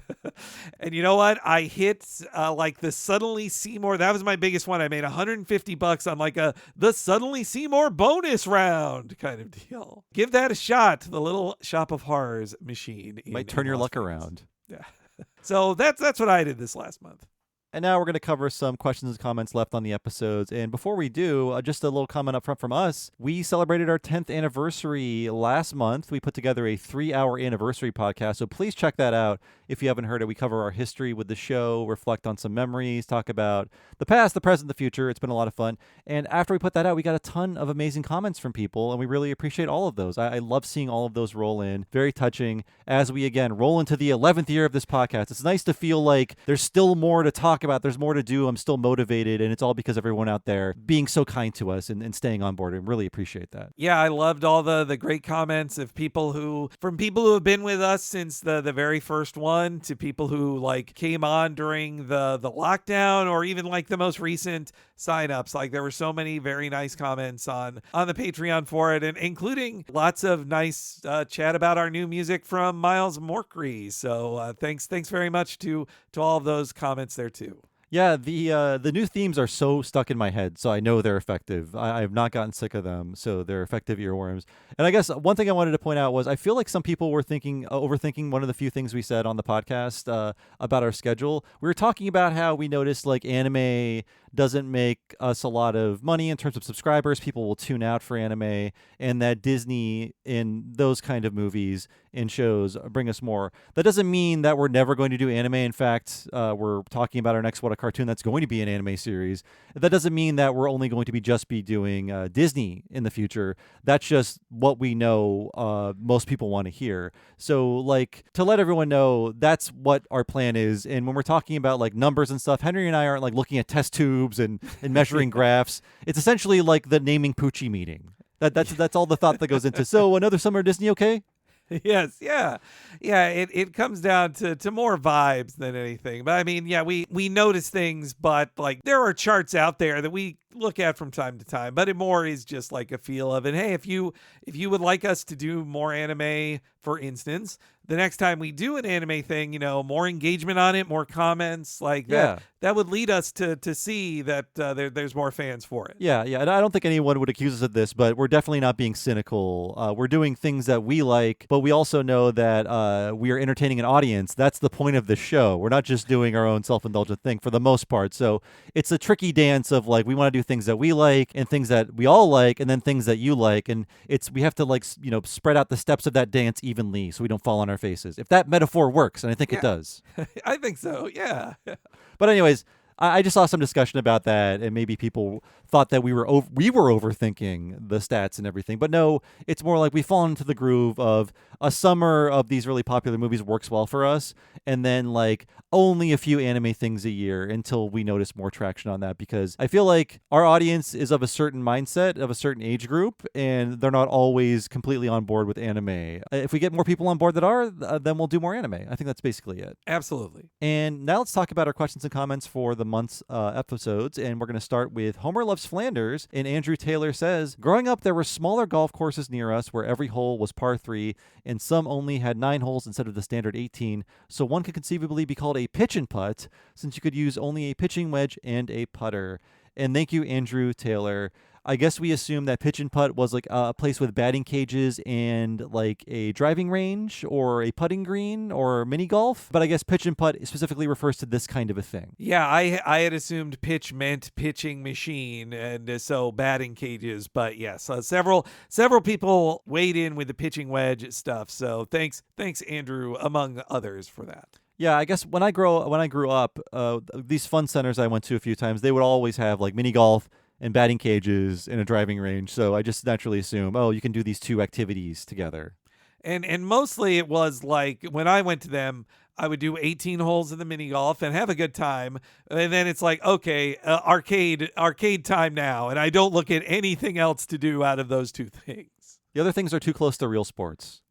And you know what? I hit like the Suddenly Seymour. That was my biggest one. I made $150 on like the Suddenly Seymour bonus round kind of deal. Give that a shot. The little Shop of Horrors machine
might turn your luck around.
Yeah. So that's what I did this last month.
And now we're going to cover some questions and comments left on the episodes. And before we do, just a little comment up front from us. We celebrated our 10th anniversary last month. We put together a 3-hour anniversary podcast, so please check that out. If you haven't heard it, we cover our history with the show, reflect on some memories, talk about the past, the present, the future. It's been a lot of fun. And after we put that out, we got a ton of amazing comments from people, and we really appreciate all of those. I love seeing all of those roll in. Very touching as we, again, roll into the 11th year of this podcast. It's nice to feel like there's still more to talk about. There's more to do. I'm still motivated, and it's all because everyone out there being so kind to us and staying on board. I really appreciate that.
Yeah, I loved all the great comments of people who have been with us since the very first one, to people who like came on during the lockdown, or even like the most recent signups. Like there were so many very nice comments on the Patreon for it, and including lots of nice chat about our new music from Miles Morkrey. So thanks very much to all of those comments there too.
Yeah, the new themes are so stuck in my head, so I know they're effective. I have not gotten sick of them, so they're effective earworms. And I guess one thing I wanted to point out was I feel like some people were overthinking one of the few things we said on the podcast about our schedule. We were talking about how we noticed like anime doesn't make us a lot of money in terms of subscribers. People will tune out for anime, and that Disney in those kind of movies and shows bring us more. That doesn't mean that we're never going to do anime. In fact, we're talking about our next What a Cartoon that's going to be an anime series. That doesn't mean that we're only going to be doing Disney in the future. That's just what we know most people want to hear. So like to let everyone know that's what our plan is. And when we're talking about like numbers and stuff, Henry and I aren't like looking at test tubes and measuring graphs. It's essentially like the naming Poochie meeting. That's all the thought that goes into. So another summer Disney, okay?
Yes, yeah. It comes down to more vibes than anything. But I mean, yeah, we notice things, but like there are charts out there that we look at from time to time, but it more is just like a feel of it. Hey, if you would like us to do more anime, for instance, the next time we do an anime thing, more engagement on it, more comments like that. That would lead us to see that there's more fans for it.
Yeah. And I don't think anyone would accuse us of this, but we're definitely not being cynical. We're doing things that we like, but we also know that we are entertaining an audience. That's the point of the show. We're not just doing our own self-indulgent thing for the most part. So it's a tricky dance of like we want to do things that we like and things that we all like, and then things that you like, and we have to like spread out the steps of that dance evenly so we don't fall on our faces. If that metaphor works, and I think it does.
I think so. Yeah.
But anyways, I just saw some discussion about that, and maybe people thought that we were overthinking the stats and everything. But no, it's more like we fall into the groove of a summer of these really popular movies works well for us, and then like only a few anime things a year until we notice more traction on that, because I feel like our audience is of a certain mindset, of a certain age group, and they're not always completely on board with anime. If we get more people on board that are, then we'll do more anime. I think that's basically it.
Absolutely.
And now let's talk about our questions and comments for the month's episodes, and we're going to start with Homer Loves Flanders. And Andrew Taylor says, growing up, there were smaller golf courses near us where every hole was par 3, and some only had 9 holes instead of the standard 18, so one could conceivably be called a pitch and putt, since you could use only a pitching wedge and a putter. And thank you, Andrew Taylor. I guess we assume that pitch and putt was like a place with batting cages and like a driving range or a putting green or mini golf. But I guess pitch and putt specifically refers to this kind of a thing.
Yeah, I had assumed pitch meant pitching machine, and so batting cages. But yes, several people weighed in with the pitching wedge stuff. So thanks, Andrew, among others, for that.
Yeah, I guess when I grew up, these fun centers I went to a few times, they would always have like mini golf and batting cages and a driving range. So I just naturally assume, you can do these two activities together.
And mostly it was like when I went to them, I would do 18 holes in the mini golf and have a good time. And then it's like, okay, arcade time now. And I don't look at anything else to do out of those two things.
The other things are too close to real sports.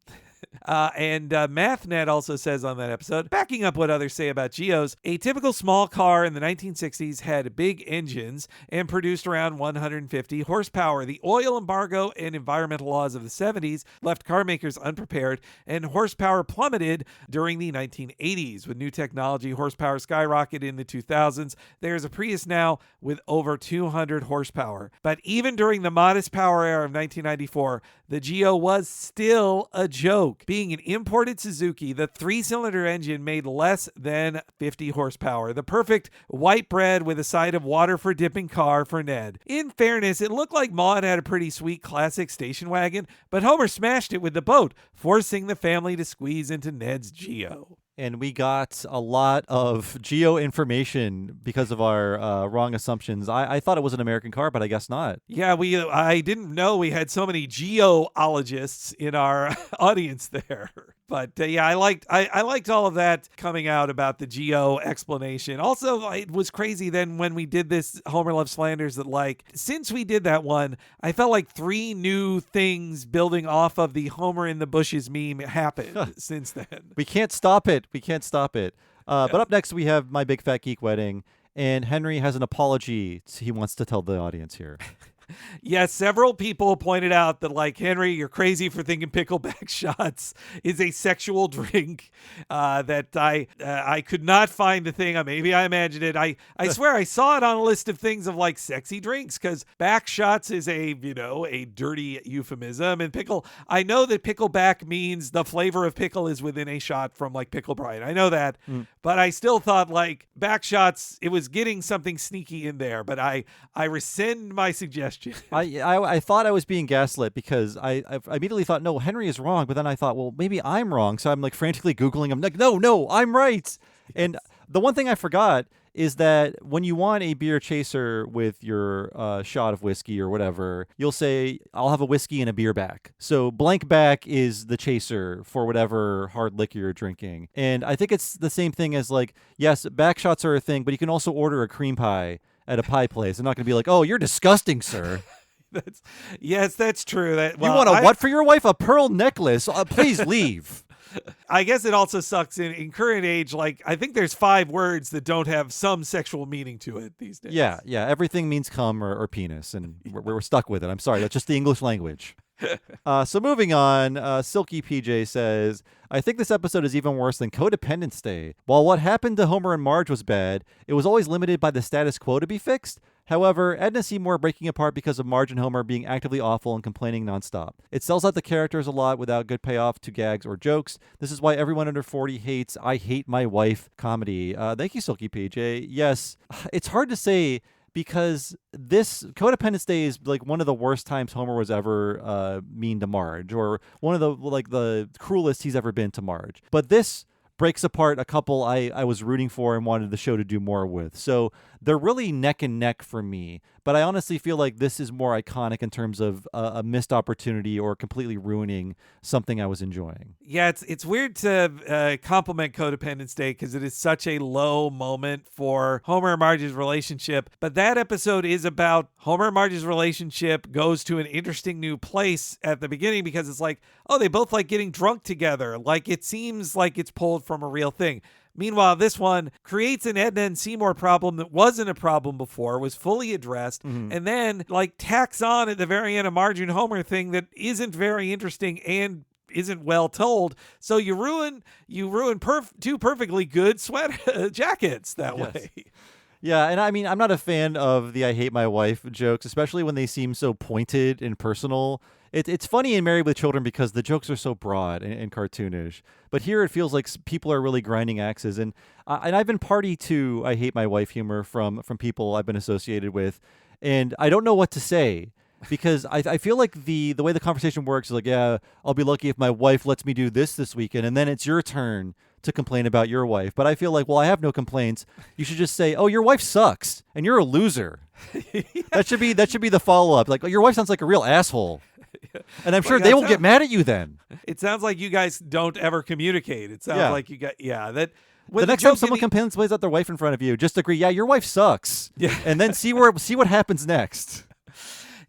And MathNet also says on that episode, backing up what others say about Geos, a typical small car in the 1960s had big engines and produced around 150 horsepower. The oil embargo and environmental laws of the 70s left car makers unprepared, and horsepower plummeted during the 1980s. With new technology, horsepower skyrocketed in the 2000s. There's a Prius now with over 200 horsepower. But even during the modest power era of 1994, the Geo was still a joke. Being an imported Suzuki, the 3-cylinder engine made less than 50 horsepower. The perfect white bread with a side of water for dipping car for Ned. In fairness, it looked like Maude had a pretty sweet classic station wagon, but Homer smashed it with the boat, forcing the family to squeeze into Ned's Geo.
And we got a lot of Geo information because of our wrong assumptions. I thought it was an American car, but I guess not.
Yeah, I didn't know we had so many geologists in our audience there. But yeah, I liked all of that coming out about the Geo explanation. Also, it was crazy then when we did this Homer Loves Flanders that like, since we did that one, I felt like 3 new things building off of the Homer in the Bushes meme happened since then.
We can't stop it. But up next, we have My Big Fat Geek Wedding, and Henry has an apology he wants to tell the audience here.
Yes, several people pointed out that, like, Henry, you're crazy for thinking pickleback shots is a sexual drink. That I could not find the thing. Maybe I imagined it. I swear I saw it on a list of things of like sexy drinks, because back shots is a dirty euphemism, and pickle. I know that pickleback means the flavor of pickle is within a shot from like Pickle Brine. I know that, but I still thought like back shots. It was getting something sneaky in there, but I rescind my suggestion.
I thought I was being gaslit because I immediately thought, no, Henry is wrong. But then I thought, well, maybe I'm wrong. So I'm like frantically Googling. I'm like, no, I'm right. And the one thing I forgot is that when you want a beer chaser with your shot of whiskey or whatever, you'll say, I'll have a whiskey and a beer back. So blank back is the chaser for whatever hard liquor you're drinking. And I think it's the same thing as like, yes, back shots are a thing, but you can also order a cream pie at a pie place. I'm not going to be like, oh, you're disgusting, sir.
That's true.
You want what for your wife? A pearl necklace? Please leave.
I guess it also sucks in current age. Like, I think there's 5 words that don't have some sexual meaning to it these days.
Yeah. Everything means cum or penis, and we're stuck with it. I'm sorry. That's just the English language. So moving on, Silky PJ says, I think this episode is even worse than Codependence Day. While what happened to Homer and Marge was bad, it was always limited by the status quo to be fixed. However, Edna Seymour breaking apart because of Marge and Homer being actively awful and complaining nonstop. It sells out the characters a lot without good payoff to gags or jokes. This is why everyone under 40 hates I Hate My Wife comedy. Thank you, Silky PJ. Yes, it's hard to say, because this Codependence Day is like one of the worst times Homer was ever mean to Marge, or one of the cruelest he's ever been to Marge. But this breaks apart a couple I was rooting for and wanted the show to do more with. So they're really neck and neck for me. But I honestly feel like this is more iconic in terms of a missed opportunity or completely ruining something I was enjoying.
Yeah, it's weird to compliment Codependence Day because it is such a low moment for Homer and Marge's relationship. But that episode is about Homer and Marge's relationship goes to an interesting new place at the beginning, because it's like, oh, they both like getting drunk together. Like, it seems like it's pulled from a real thing. Meanwhile, this one creates an Edna and Seymour problem that wasn't a problem before, was fully addressed, and then like tacks on at the very end a Marge and Homer thing that isn't very interesting and isn't well told. So you ruin two perfectly good jackets that way.
Yeah, and I mean, I'm not a fan of the I Hate My Wife jokes, especially when they seem so pointed and personal. It's funny in Married with Children because the jokes are so broad and cartoonish. But here it feels like people are really grinding axes. And I've been party to I Hate My Wife humor from people I've been associated with. And I don't know what to say, because I feel like the way the conversation works is like, yeah, I'll be lucky if my wife lets me do this weekend. And then it's your turn to complain about your wife. But I feel like, well, I have no complaints. You should just say, oh, your wife sucks and you're a loser. That should be the follow-up. Like, oh, your wife sounds like a real asshole. And I'm sure they won't get mad at you then.
It sounds like you guys don't ever communicate. It sounds like you got, that.
The next time someone complains about their wife in front of you, just agree, yeah, your wife sucks. Yeah. And then see what happens next.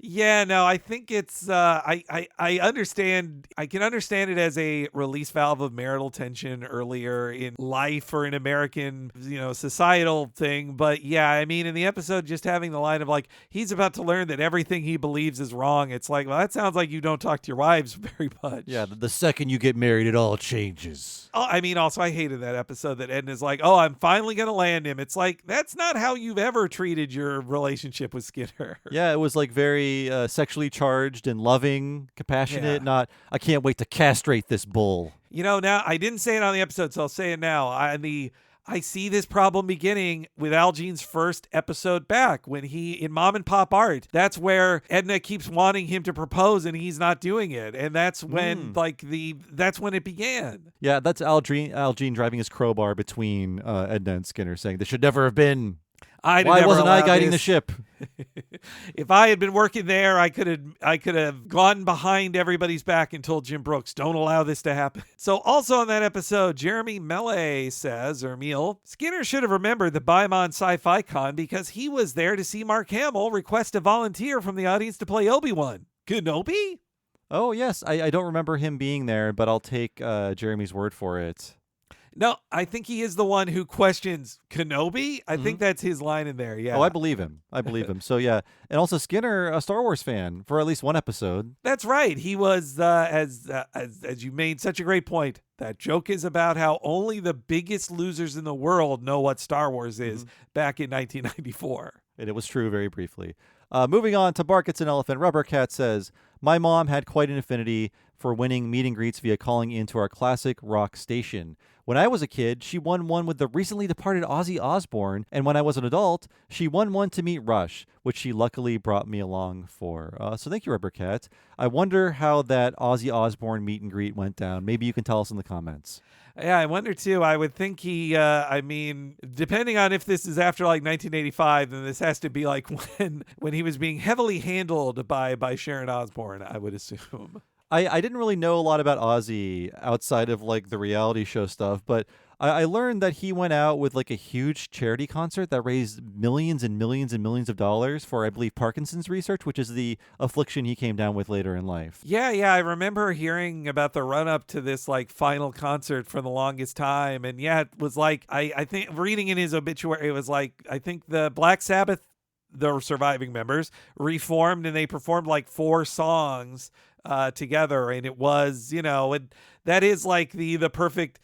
Yeah, no, I think it's I understand. I can understand it as a release valve of marital tension earlier in life or in American, societal thing. But yeah, I mean, in the episode, just having the line of like, he's about to learn that everything he believes is wrong. It's like, well, that sounds like you don't talk to your wives very much.
Yeah, the second you get married, it all changes.
Oh, I mean, also, I hated that episode that Edna's like, oh, I'm finally going to land him. It's like, that's not how you've ever treated your relationship with Skinner.
Yeah, it was like very sexually charged and loving, compassionate, not, I can't wait to castrate this bull.
Now, I didn't say it on the episode, so I'll say it now. I see this problem beginning with Al Jean's first episode back when in Mom and Pop Art. That's where Edna keeps wanting him to propose and he's not doing it. And that's when that's when it began.
Yeah, that's Al Jean driving his crowbar between Edna and Skinner, saying this should never have been. Why wasn't I guiding the ship?
If I had been working there, I could have gone behind everybody's back and told Jim Brooks, don't allow this to happen. So also on that episode, Jeremy Mele says, or Meal, Skinner should have remembered the Baimon Sci-Fi Con because he was there to see Mark Hamill request a volunteer from the audience to play Obi-Wan Kenobi.
Oh, yes. I don't remember him being there, but I'll take Jeremy's word for it.
No, I think he is the one who questions Kenobi. I think that's his line in there. Yeah.
Oh, I believe him. So yeah, and also Skinner, a Star Wars fan for at least one episode.
That's right. He was, as you made such a great point. That joke is about how only the biggest losers in the world know what Star Wars is back in 1994.
And it was true very briefly. Moving on to Bark, It's an Elephant. Rubber Cat says, my mom had quite an affinity for winning meet and greets via calling into our classic rock station. When I was a kid, she won one with the recently departed Ozzy Osbourne, and when I was an adult, she won one to meet Rush, which she luckily brought me along for. So thank you, Rubber Cat. I wonder how that Ozzy Osbourne meet and greet went down. Maybe you can tell us in the comments.
Yeah, I wonder too. I would think he, depending on if this is after like 1985, then this has to be like when he was being heavily handled by Sharon Osbourne, I would assume.
I didn't really know a lot about Ozzy outside of like the reality show stuff, but I learned that he went out with like a huge charity concert that raised millions and millions and millions of dollars for, I believe, Parkinson's research, which is the affliction he came down with later in life.
Yeah, I remember hearing about the run up to this like final concert for the longest time. And yeah, it was like, I think reading in his obituary, it was like, I think the Black Sabbath, the surviving members, reformed and they performed like 4 songs together, and it was, that is like the perfect.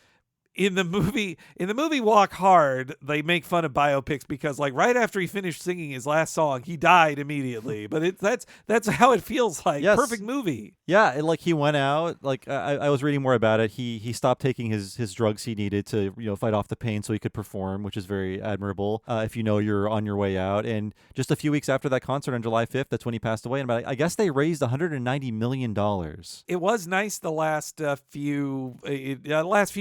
In the movie Walk Hard, they make fun of biopics because like right after he finished singing his last song, he died immediately. But that's how it feels like.
Yes.
Perfect movie.
Yeah, and like he went out, like I was reading more about it. He stopped taking his drugs he needed to fight off the pain so he could perform, which is very admirable. If you're on your way out, and just a few weeks after that concert on July 5th, that's when he passed away. And I guess they raised $190 million.
It was nice the last few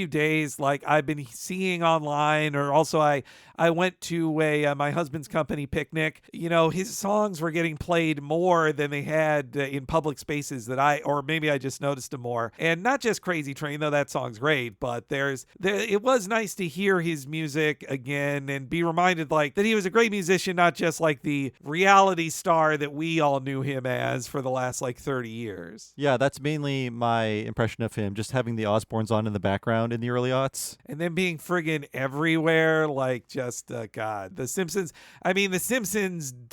days. Like I've been seeing online, or also I went to my husband's company picnic. His songs were getting played more than they had in public spaces or maybe I just noticed them more. And not just Crazy Train, though that song's great, but it was nice to hear his music again and be reminded like that he was a great musician, not just like the reality star that we all knew him as for the last like 30 years.
Yeah, that's mainly my impression of him, just having the Osbournes on in the background in the early aughts.
And then being friggin' everywhere, like just, God. The Simpsons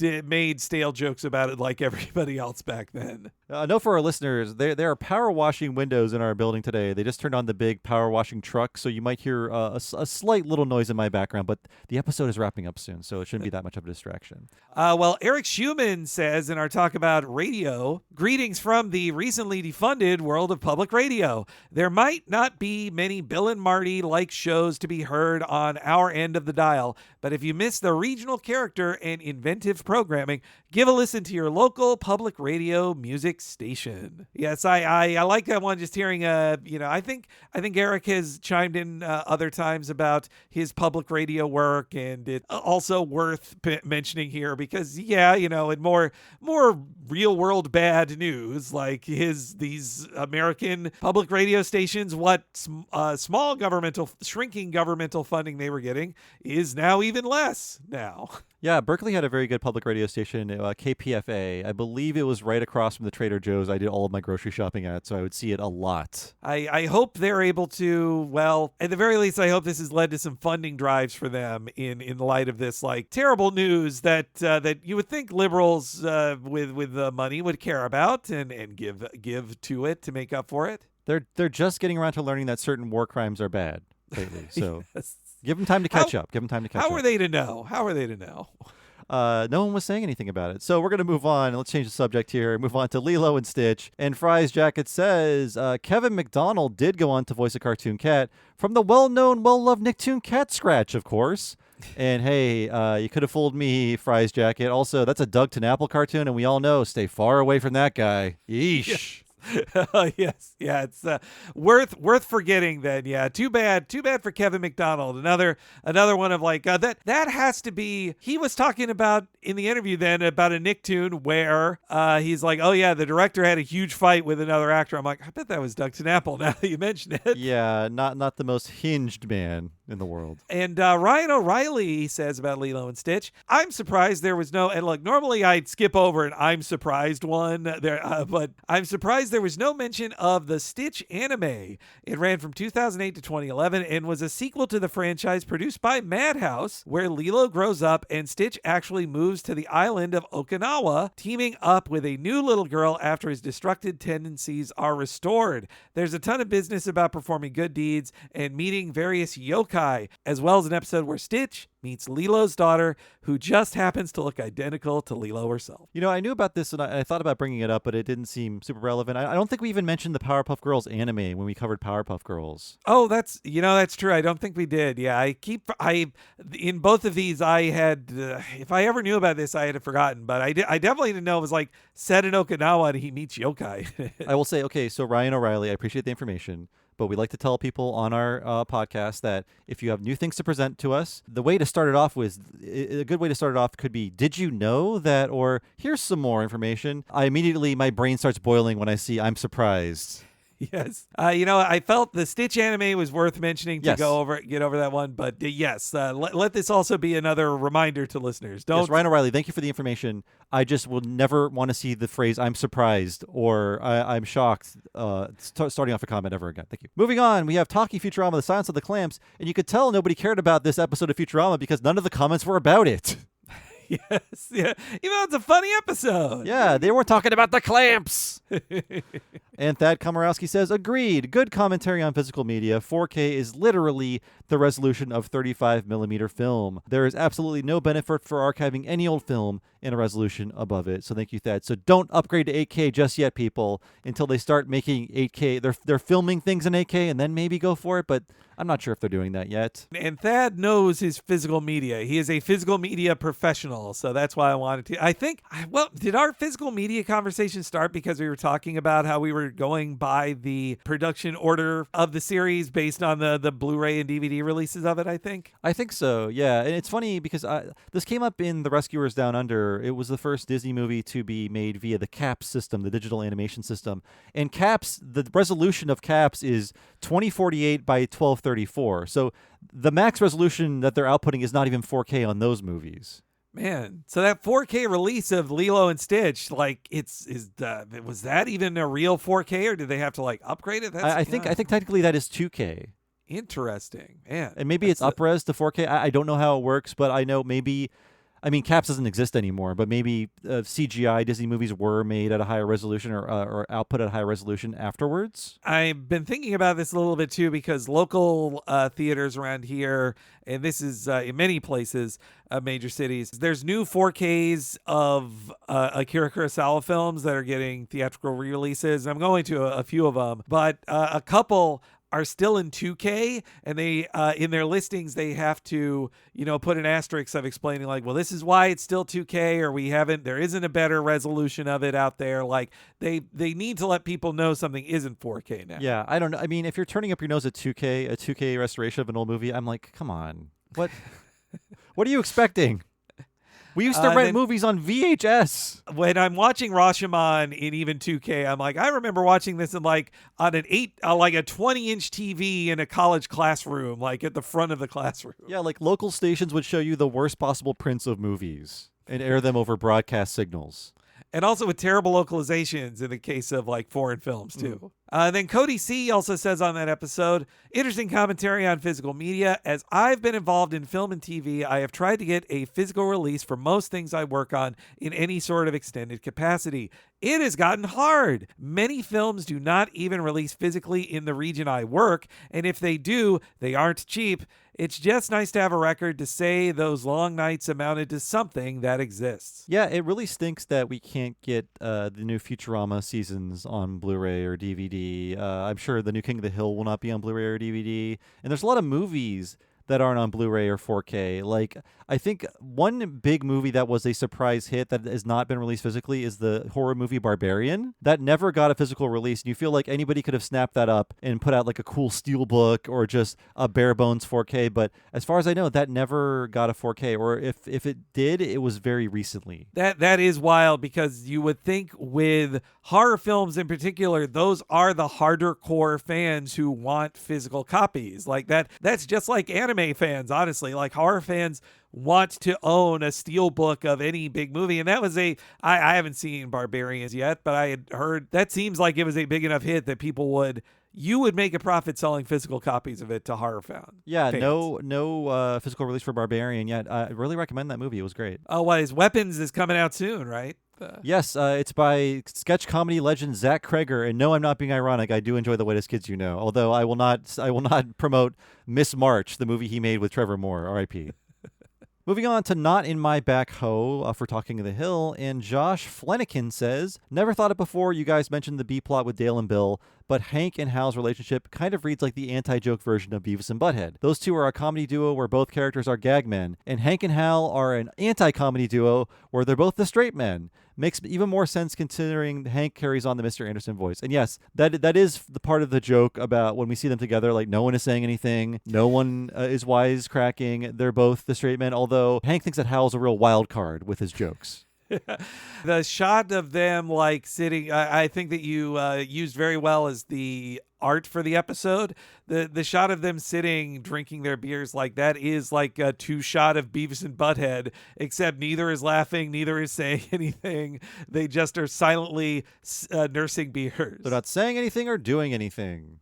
made stale jokes about it like everybody else back then.
No, for our listeners, there are power washing windows in our building today. They just turned on the big power washing truck, so you might hear a slight little noise in my background, but the episode is wrapping up soon, so it shouldn't be that much of a distraction.
Well, Eric Schumann says in our talk about radio, greetings from the recently defunded world of public radio. There might not be many Bill and Marty-like shows to be heard on our end of the dial, but if you miss the regional character and inventive programming, give a listen to your local public radio music station. Yes, I like that one. Just hearing, I think Eric has chimed in other times about his public radio work, and it's also worth mentioning here because, in more real world bad news, like these American public radio stations, what shrinking governmental funding they were getting is now even less now.
Yeah, Berkeley had a very good public radio station, KPFA. I believe it was right across from the Trader Joe's I did all of my grocery shopping at, so I would see it a lot.
I hope they're able to, well, at the very least, I hope this has led to some funding drives for them in light of this, like, terrible news that you would think liberals with the money would care about and give to it to make up for it.
They're just getting around to learning that certain war crimes are bad lately, so...
Yes.
Give them time to catch up.
How are they to know?
No one was saying anything about it. So we're going to move on. Let's change the subject here and move on to Lilo and Stitch. And Fry's Jacket says, Kevin McDonald did go on to voice a cartoon cat from the well-known, well-loved Nicktoon Cat Scratch, of course. And hey, you could have fooled me, Fry's Jacket. Also, that's a Doug TenNapel cartoon, and we all know, stay far away from that guy. Yeesh.
Yes, yeah, it's worth forgetting then. Yeah, too bad for Kevin McDonald. Another one of like that has to be. He was talking about in the interview then about a Nicktoon where he's like, oh yeah, the director had a huge fight with another actor. I'm like, I bet that was Doug TenNapel. Now that you mention it,
yeah, not the most hinged man. in the world.
And Ryan O'Reilly says about Lilo and Stitch, I'm surprised there was no, and look, normally I'd skip over an I'm surprised one, but I'm surprised there was no mention of the Stitch anime. It ran from 2008 to 2011 and was a sequel to the franchise produced by Madhouse, where Lilo grows up and Stitch actually moves to the island of Okinawa, teaming up with a new little girl after his destructive tendencies are restored. There's a ton of business about performing good deeds and meeting various yokai, as well as an episode where Stitch meets Lilo's daughter, who just happens to look identical to Lilo herself.
You know, I knew about this and I thought about bringing it up, but it didn't seem super relevant. I don't think we even mentioned the Powerpuff Girls anime when we covered Powerpuff Girls.
Oh, that's true. I don't think we did. Yeah, in both of these, I had, if I ever knew about this, I had forgotten, but I definitely didn't know it was like set in Okinawa and he meets yokai.
I will say, okay, so Ryan O'Reilly, I appreciate the information. But we like to tell people on our podcast that if you have new things to present to us, the way to start it off a good way to start it off could be, did you know that, or here's some more information. My brain starts boiling when I see I'm surprised.
Yes. I felt the Stitch anime was worth mentioning to
Yes.
get over that one. But yes, let this also be another reminder to listeners.
Yes, Ryan O'Reilly, thank you for the information. I just will never want to see the phrase I'm surprised or I'm shocked starting off a comment ever again. Thank you. Moving on, we have Talking Futurama, The Silence of the Clamps. And you could tell nobody cared about this episode of Futurama because none of the comments were about it.
Yes, yeah. Even though it's a funny episode.
Yeah, they weren't talking about the clamps. And Thad Komorowski says, agreed. Good commentary on physical media. 4K is literally the resolution of 35 millimeter film. There is absolutely no benefit for archiving any old film in a resolution above it. So thank you, Thad. So don't upgrade to 8K just yet, people, until they start making 8K. They're filming things in 8K and then maybe go for it, but I'm not sure if they're doing that yet.
And Thad knows his physical media. He is a physical media professional, so that's why I wanted to. I think, did our physical media conversation start because we were talking about how we were going by the production order of the series based on the Blu-ray and DVD releases of it, I think?
I think so, yeah. And it's funny because this came up in The Rescuers Down Under. It was the first Disney movie to be made via the CAPS system, the digital animation system. And CAPS, the resolution of CAPS is 2048 by 1234. So the max resolution that they're outputting is not even 4K on those movies.
Man, so that 4K release of Lilo and Stitch, like, was that even a real 4K, or did they have to like upgrade it?
I think technically that is 2K.
Interesting, man.
And maybe it's up-res to 4K. I don't know how it works, but I know CAPS doesn't exist anymore, but maybe CGI Disney movies were made at a higher resolution or output at a higher resolution afterwards.
I've been thinking about this a little bit too, because local theaters around here, and this is in many places, major cities, there's new 4Ks of Akira Kurosawa films that are getting theatrical re-releases. I'm going to a few of them, but a couple are still in 2K, and they in their listings they have to put an asterisk of explaining like, well, this is why it's still 2K, or there isn't a better resolution of it out there. Like they need to let people know something isn't 4K now.
Yeah, I don't know. I mean, if you're turning up your nose at 2K, a 2K restoration of an old movie, I'm like, come on, what are you expecting? We used to rent movies on VHS.
When I'm watching Rashomon in even 2K, I'm like, I remember watching this on a 20-inch TV in a college classroom, like at the front of the classroom.
Yeah, like local stations would show you the worst possible prints of movies and air them over broadcast signals.
And also with terrible localizations in the case of like foreign films too. Then Cody C also says on that episode, interesting commentary on physical media. As I've been involved in film and TV, I have tried to get a physical release for most things I work on in any sort of extended capacity. It has gotten hard. Many films do not even release physically in the region I work, and if they do, they aren't cheap. It's just nice to have a record to say those long nights amounted to something that exists.
Yeah, it really stinks that we can't get the new Futurama seasons on Blu-ray or DVD. I'm sure the new King of the Hill will not be on Blu-ray or DVD. And there's a lot of movies that aren't on Blu-ray or 4K. Like, I think one big movie that was a surprise hit that has not been released physically is the horror movie Barbarian. That never got a physical release, and you feel like anybody could have snapped that up and put out like a cool steelbook or just a bare bones 4K. But as far as I know, that never got a 4K, or if it did, it was very recently.
That is wild, because you would think with horror films in particular, those are the harder core fans who want physical copies. Like that's just like anime. anime fans, honestly. Like, horror fans want to own a steelbook of any big movie. And that was I haven't seen Barbarians yet, but I had heard that seems like it was a big enough hit that you would make a profit selling physical copies of it to horror fans.
Yeah, no physical release for Barbarian yet. I really recommend that movie. It was great.
Oh, his Weapons is coming out soon, right?
Yes, it's by sketch comedy legend Zach Kreger, and no, I'm not being ironic. I do enjoy The Whitest Kids You Know, although I will not promote Miss March, the movie he made with Trevor Moore, R.I.P. Moving on to Not in My Back Ho for Talking of the Hill, and Josh Flanagan says, never thought it before you guys mentioned the B-plot with Dale and Bill, but Hank and Hal's relationship kind of reads like the anti-joke version of Beavis and Butthead. Those two are a comedy duo where both characters are gag men, and Hank and Hal are an anti-comedy duo where they're both the straight men. Makes even more sense considering Hank carries on the Mr. Anderson voice. And yes, that is the part of the joke about when we see them together, like no one is saying anything, no one is wisecracking, they're both the straight men, although Hank thinks that Hal's a real wild card with his jokes.
The shot of them like sitting, I think that you used very well as the art for the episode. The shot of them sitting drinking their beers, like that is like a two shot of Beavis and Butthead, except neither is laughing, neither is saying anything. They just are silently nursing beers.
They're not saying anything or doing anything.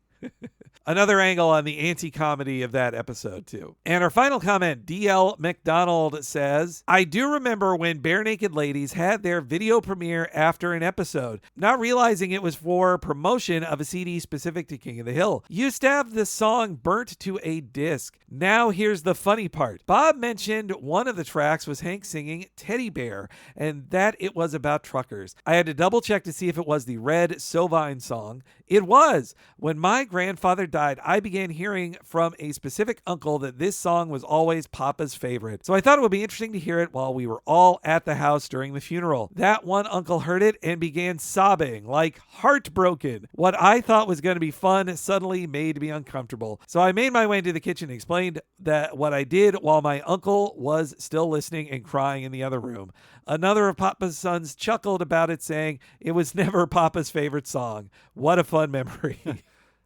Another angle on the anti-comedy of that episode, too. And our final comment, D.L. McDonald says, I do remember when Bare Naked Ladies had their video premiere after an episode, not realizing it was for promotion of a CD specific to King of the Hill. Used to have the song burnt to a disc. Now here's the funny part. Bob mentioned one of the tracks was Hank singing Teddy Bear, and that it was about truckers. I had to double check to see if it was the Red Sovine song. It was. When my grandfather died, I began hearing from a specific uncle that this song was always Papa's favorite. So I thought it would be interesting to hear it while we were all at the house during the funeral. That one uncle heard it and began sobbing, like heartbroken. What I thought was going to be fun suddenly made me uncomfortable. So I made my way into the kitchen and explained that what I did while my uncle was still listening and crying in the other room. Another of Papa's sons chuckled about it, saying it was never Papa's favorite song. What a fun memory.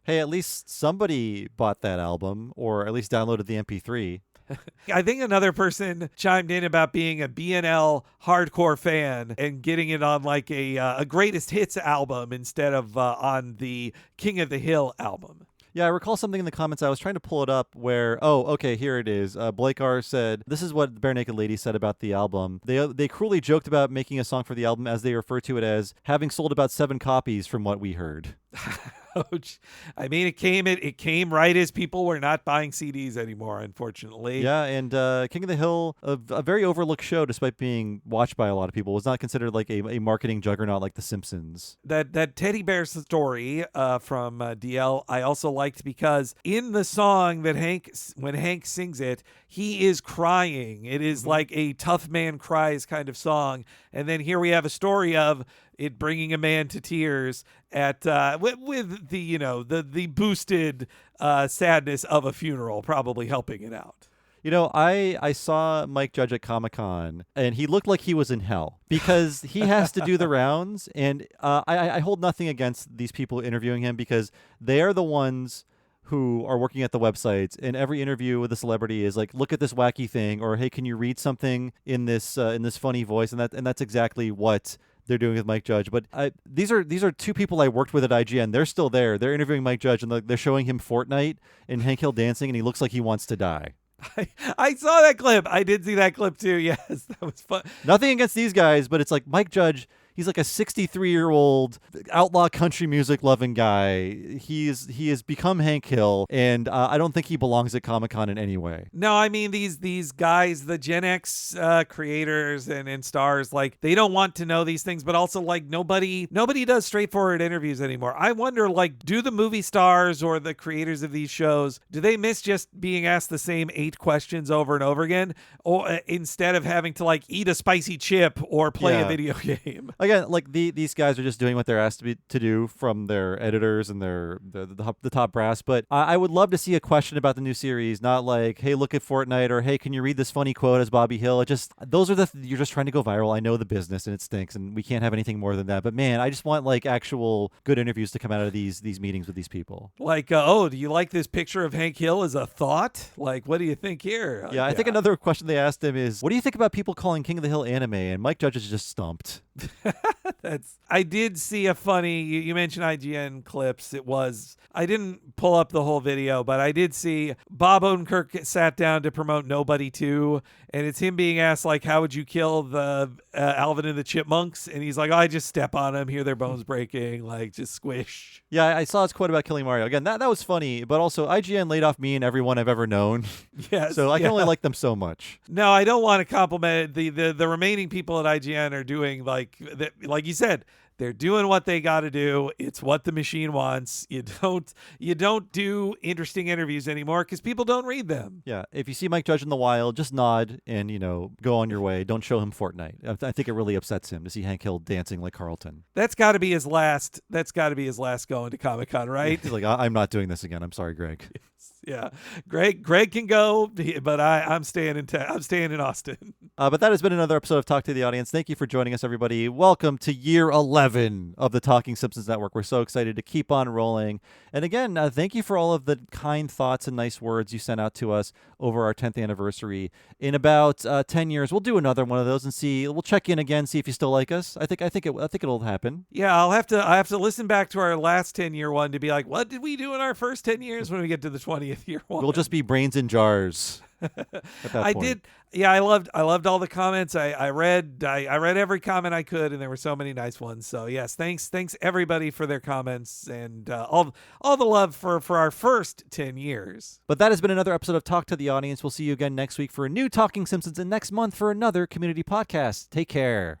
Hey, at least somebody bought that album, or at least downloaded the MP3.
I think another person chimed in about being a BNL hardcore fan and getting it on like a greatest hits album instead of on the King of the Hill album.
Yeah, I recall something in the comments. I was trying to pull it up where, okay, here it is. Blake R. said, this is what Bare Naked Lady said about the album. They cruelly joked about making a song for the album as they refer to it as having sold about 7 copies from what we heard.
I mean, it came right as people were not buying CDs anymore, unfortunately.
Yeah, and King of the Hill, a very overlooked show despite being watched by a lot of people, was not considered like a marketing juggernaut like The Simpsons.
That teddy bear story from DL I also liked because in the song that when Hank sings it, he is crying. It is like a tough man cries kind of song. And then here we have a story of it bringing a man to tears at with the the boosted sadness of a funeral probably helping it out.
You know, I saw Mike Judge at Comic-Con, and he looked like he was in hell because he has to do the rounds, and I hold nothing against these people interviewing him because they are the ones who are working at the websites, and every interview with a celebrity is like, look at this wacky thing, or hey, can you read something in this funny voice, and that's exactly what they're doing with Mike Judge. But these are two people I worked with at IGN. They're still there. They're interviewing Mike Judge, and they're showing him Fortnite and Hank Hill dancing, and he looks like he wants to die.
I saw that clip. I did see that clip too. Yes, that was fun.
Nothing against these guys, but it's like Mike Judge, he's like a 63-year-old outlaw country music loving guy. He has become Hank Hill, and I don't think he belongs at Comic-Con in any way.
No, I mean these guys, the Gen X creators and stars, like they don't want to know these things, but also like nobody does straightforward interviews anymore. I wonder, like, do the movie stars or the creators of these shows, do they miss just being asked the same 8 questions over and over again, or instead of having to like eat a spicy chip or play a video game?
again, like these guys are just doing what they're asked to do from their editors and the top brass. But I would love to see a question about the new series, not like, hey, look at Fortnite, or hey, can you read this funny quote as Bobby Hill? It just those are you're just trying to go viral. I know the business and it stinks, and we can't have anything more than that. But man, I just want like actual good interviews to come out of these meetings with these people.
Like, oh, do you like this picture of Hank Hill as a thought? Like, what do you think here?
Yeah, I think another question they asked him is, what do you think about people calling King of the Hill anime? And Mike Judge is just stumped.
I did see a funny, you mentioned IGN clips. I didn't pull up the whole video, but I did see Bob Odenkirk sat down to promote Nobody 2, and it's him being asked, like, how would you kill the Alvin and the Chipmunks? And he's like, I just step on them, hear their bones breaking, like, just squish.
Yeah, I saw his quote about killing Mario. Again, that was funny, but also IGN laid off me and everyone I've ever known.
Yes,
so I can only like them so much.
No, I don't want to compliment the remaining people at IGN are doing, like you said, they're doing what they got to do. It's what the machine wants. You don't do interesting interviews anymore because people don't read them.
Yeah, if you see Mike Judge in the wild, just nod and go on your way. Don't show him Fortnite. I think it really upsets him to see Hank Hill dancing like Carlton.
That's got to be his last. That's got to be his last going to Comic-Con, right?
He's like, I'm not doing this again. I'm sorry, Greg.
Yeah, Greg can go, but I'm staying in Austin.
But that has been another episode of Talk to the Audience. Thank you for joining us, everybody. Welcome to year 11 of the Talking Simpsons Network. We're so excited to keep on rolling. And again, thank you for all of the kind thoughts and nice words you sent out to us over our 10th anniversary. In about 10 years, we'll do another one of those and see. We'll check in again, see if you still like us. I think it'll happen.
Yeah, I have to listen back to our last 10-year one to be like, what did we do in our first 10 years when we get to the 20th year one?
We'll just be brains in jars.
I did. Yeah, I loved all the comments. I read every comment I could, and there were so many nice ones. So yes, thanks everybody for their comments and all the love for our first 10 years.
But that has been another episode of Talk to the Audience. We'll see you again next week for a new Talking Simpsons and next month for another community podcast. Take care.